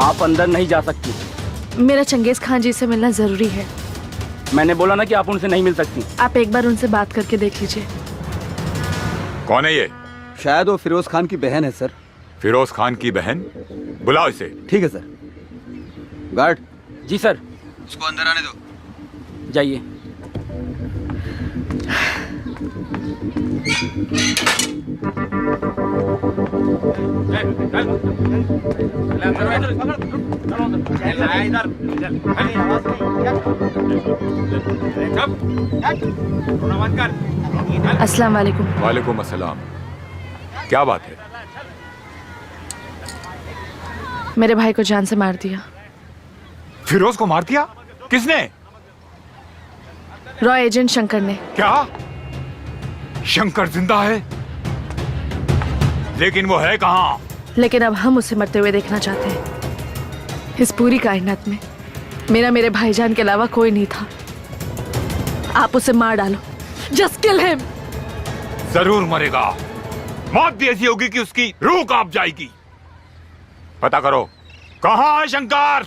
आप अंदर नहीं जा सकती। मेरा चंगेज खान जी से मिलना जरूरी है। मैंने बोला ना कि आप उनसे नहीं मिल सकती। आप एक बार उनसे बात करके देख लीजिए। कौन है ये? शायद वो फिरोज खान की बहन है सर। फिरोज खान की बहन? बुलाओ इसे। ठीक है सर। गार्ड। जी सर। उसको अंदर आने दो। जाइए। अस्सलाम वालेकुम। वालेकुम अस्सलाम। क्या बात है? मेरे भाई को जान से मार दिया। फिरोज को मार दिया? किसने? रॉ एजेंट शंकर ने। क्या? शंकर जिंदा है? लेकिन वो है कहाँ? लेकिन अब हम उसे मरते हुए देखना चाहते हैं। इस पूरी कायनात में मेरे भाईजान के अलावा कोई नहीं था। आप उसे मार डालो। Just kill him. जरूर मरेगा। मौत भी ऐसी होगी कि उसकी रूह कांप जाएगी। पता करो कहाँ है शंकर?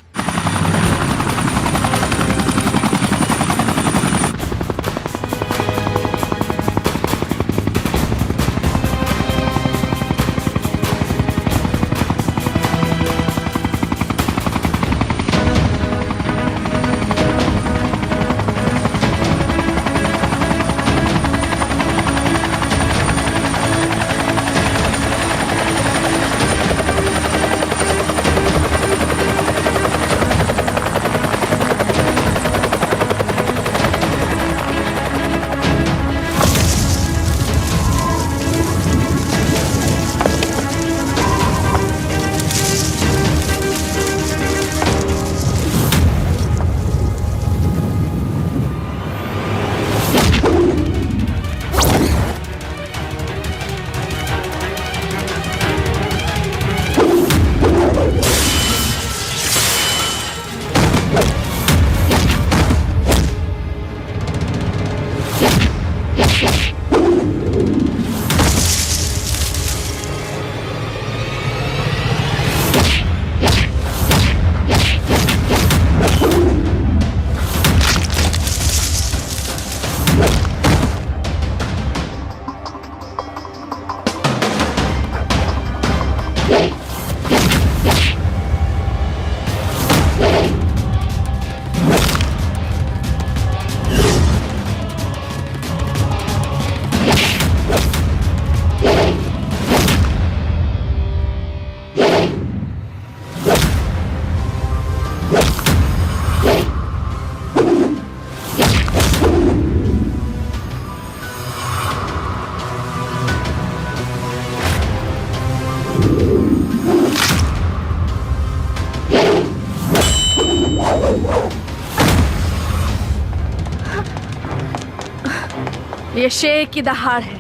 ये शेर की दहाड़ है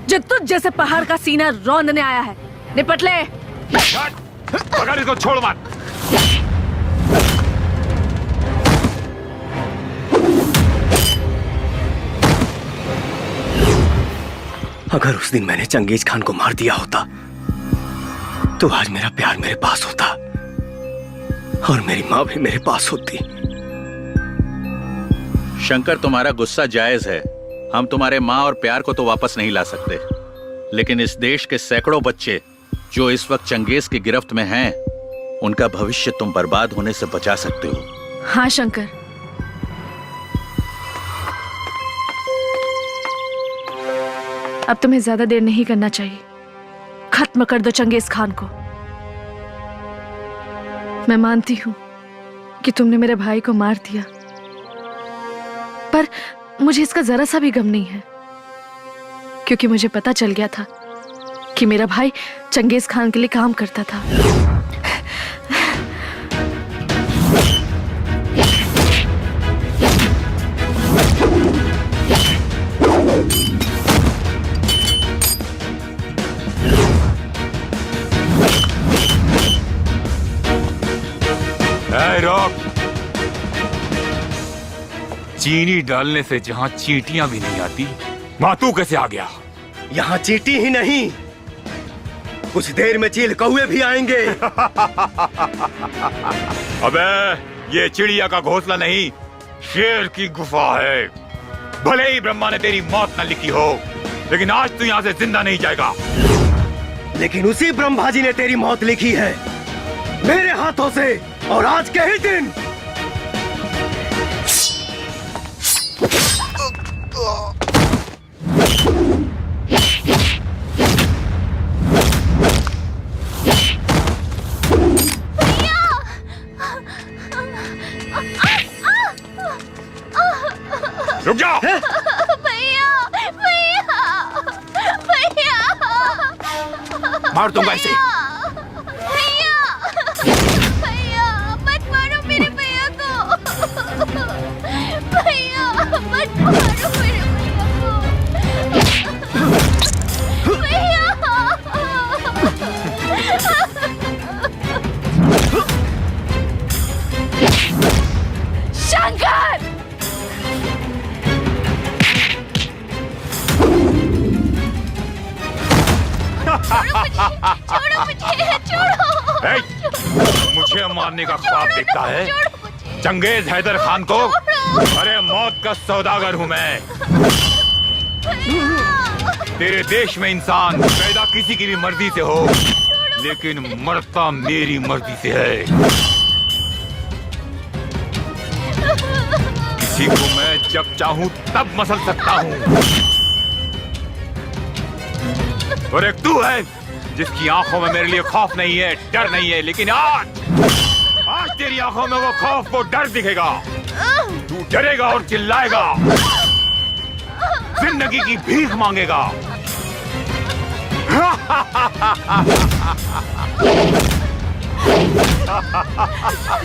जो तुझ जैसे पहाड़ का सीना रौंदने आया है। निपट ले। पकड़ इसको, छोड़ मत। अगर उस दिन मैंने चंगेज खान को मार दिया होता तो आज मेरा प्यार मेरे पास होता और मेरी माँ भी मेरे पास होती। शंकर, तुम्हारा गुस्सा जायज है। हम तुम्हारे माँ और प्यार को तो वापस नहीं ला सकते, लेकिन इस देश के सैकड़ों बच्चे जो इस वक्त चंगेज की गिरफ्त में हैं, उनका भविष्य तुम बर्बाद होने से बचा सकते हो। हाँ शंकर, अब तुम्हें ज्यादा देर नहीं करना चाहिए। खत्म कर दो चंगेज खान को। मैं मानती हूं कि तुमने मेरे भाई को मार दिया, पर मुझे इसका जरा सा भी गम नहीं है, क्योंकि मुझे पता चल गया था कि मेरा भाई चंगेज खान के लिए काम करता था। रोक। चीनी डालने से जहां चींटियां भी नहीं आती, वहां तू कैसे आ गया? यहाँ चींटी ही नहीं, कुछ देर में चील कौवे भी आएंगे। अबे, ये चिड़िया का घोंसला नहीं, शेर की गुफा है। भले ही ब्रह्मा ने तेरी मौत न लिखी हो, लेकिन आज तू यहाँ से जिंदा नहीं जाएगा। लेकिन उसी ब्रह्मा जी ने तेरी मौत लिखी है मेरे हाथों से, और आज के ही दिन। रुक जा। भैया, भैया, भैया, मार दूंगा इसे। भैया, भैया, मत मारो मेरे भैया को। भैया, मत मारो मेरे भैया को। भैया, शंकर, छोड़ो मुझे, छोड़ो। मुझे मारने का ख्वाब देखता है? चंगेज हैदर खान को? अरे मौत का सौदागर हूँ मैं। तेरे देश में इंसान पैदा किसी की भी मर्जी से हो, लेकिन मरता मेरी मर्जी से है। किसी को मैं जब चाहूं तब मसल सकता हूँ, और एक तू है जिसकी आंखों में मेरे लिए खौफ नहीं है, डर नहीं है, लेकिन आज तेरी आंखों में वो खौफ, वो डर दिखेगा। तू डरेगा और चिल्लाएगा, जिंदगी की भीख मांगेगा।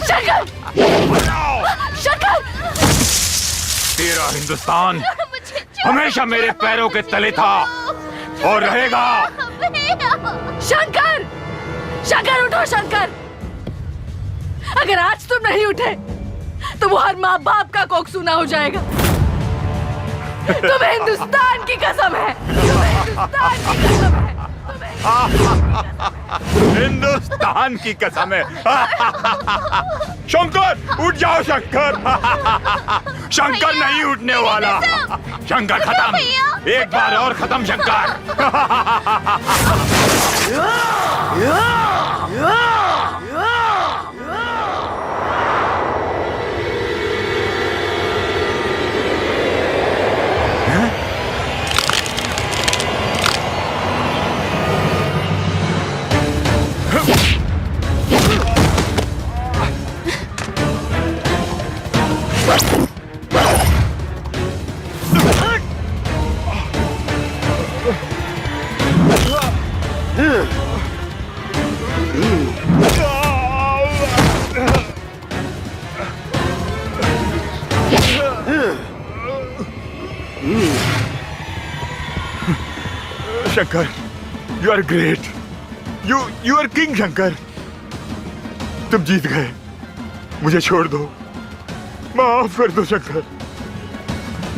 शंकर! शंकर! तेरा हिंदुस्तान हमेशा मेरे पैरों के तले था और रहेगा। शंकर! शंकर, उठो शंकर! अगर आज तुम नहीं उठे तो वो हर माँ बाप का कोख सूना हो जाएगा। तुम्हें हिंदुस्तान की कसम है, तुम्हें हिंदुस्तान की कसम है, हिंदुस्तान की कसम है। शंकर, उठ जाओ शंकर। शंकर नहीं उठने वाला। शंकर खत्म, एक बार और खत्म Shankar. Shankar, you are great, you are king Shankar. तुम जीत गए, मुझे छोड़ दो, माफ कर दो शंकर।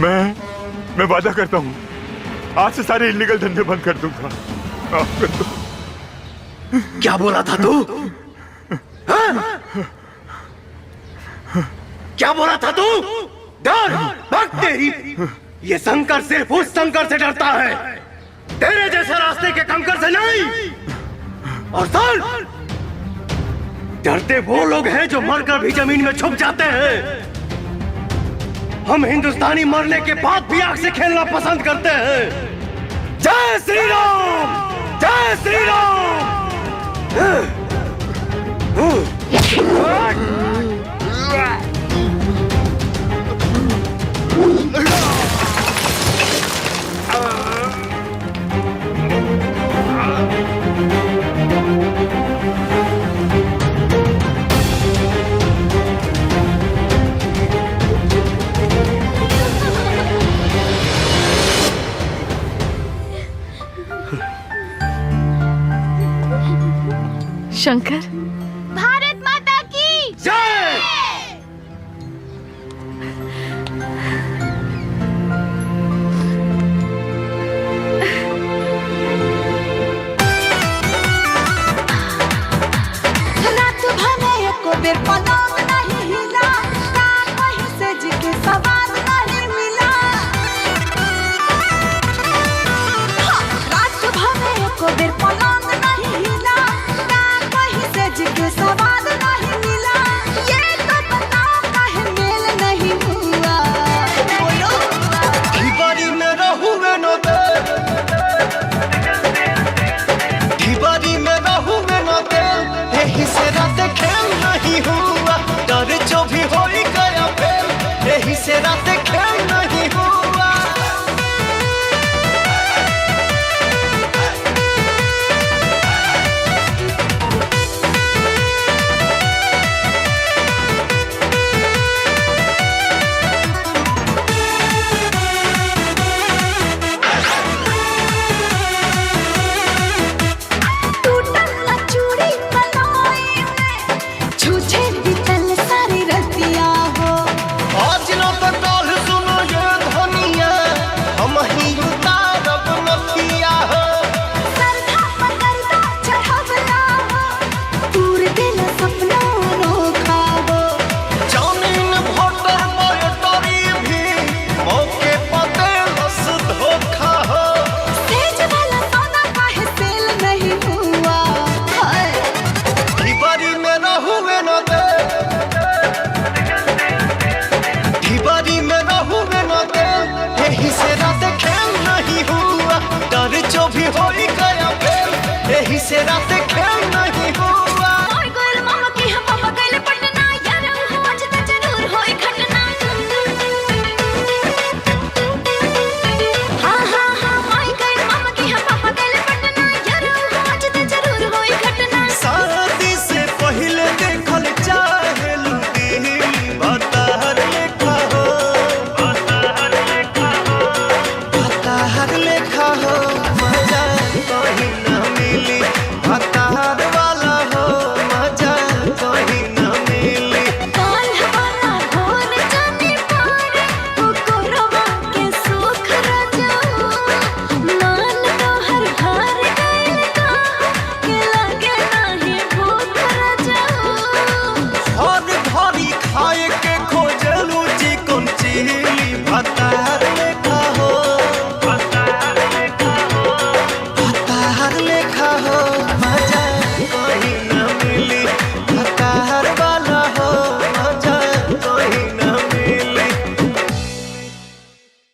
मैं वादा करता हूँ आज से सारे इलीगल धंधे बंद कर दूंगा, माफ कर दो। क्या बोला था तू? हाँ? क्या बोला था तू? डर भग तेरी। ये शंकर सिर्फ उस शंकर से डरता है, तेरे जैसे रास्ते के कंकर से नहीं। और सुन, डरते वो लोग हैं जो मरकर भी जमीन में छुप जाते हैं। हम हिंदुस्तानी मरने के बाद भी आग से खेलना पसंद करते हैं। जय श्री राम, जय श्री राम। शंकर, भारत माता की जय। रात भले को बेर पलंग नहीं हिला, का कहीं से जी के सवाल नहीं मिला। हाँ, रात भले को बेर पलंग नहीं हिला, का कहीं से जी के सवाल नहीं मिला। ये तो बताओ काहे मेल नहीं हुआ, बोलो। ढिबारी में रहूँगे न दे, ढिबारी में रहूँगे न दे, यही से रात खेल नहीं हुआ। डर जो भी हो ही गया फेल, यही से रात खेल नहीं हुआ। टूटल चूड़ी कलाई में, छूछे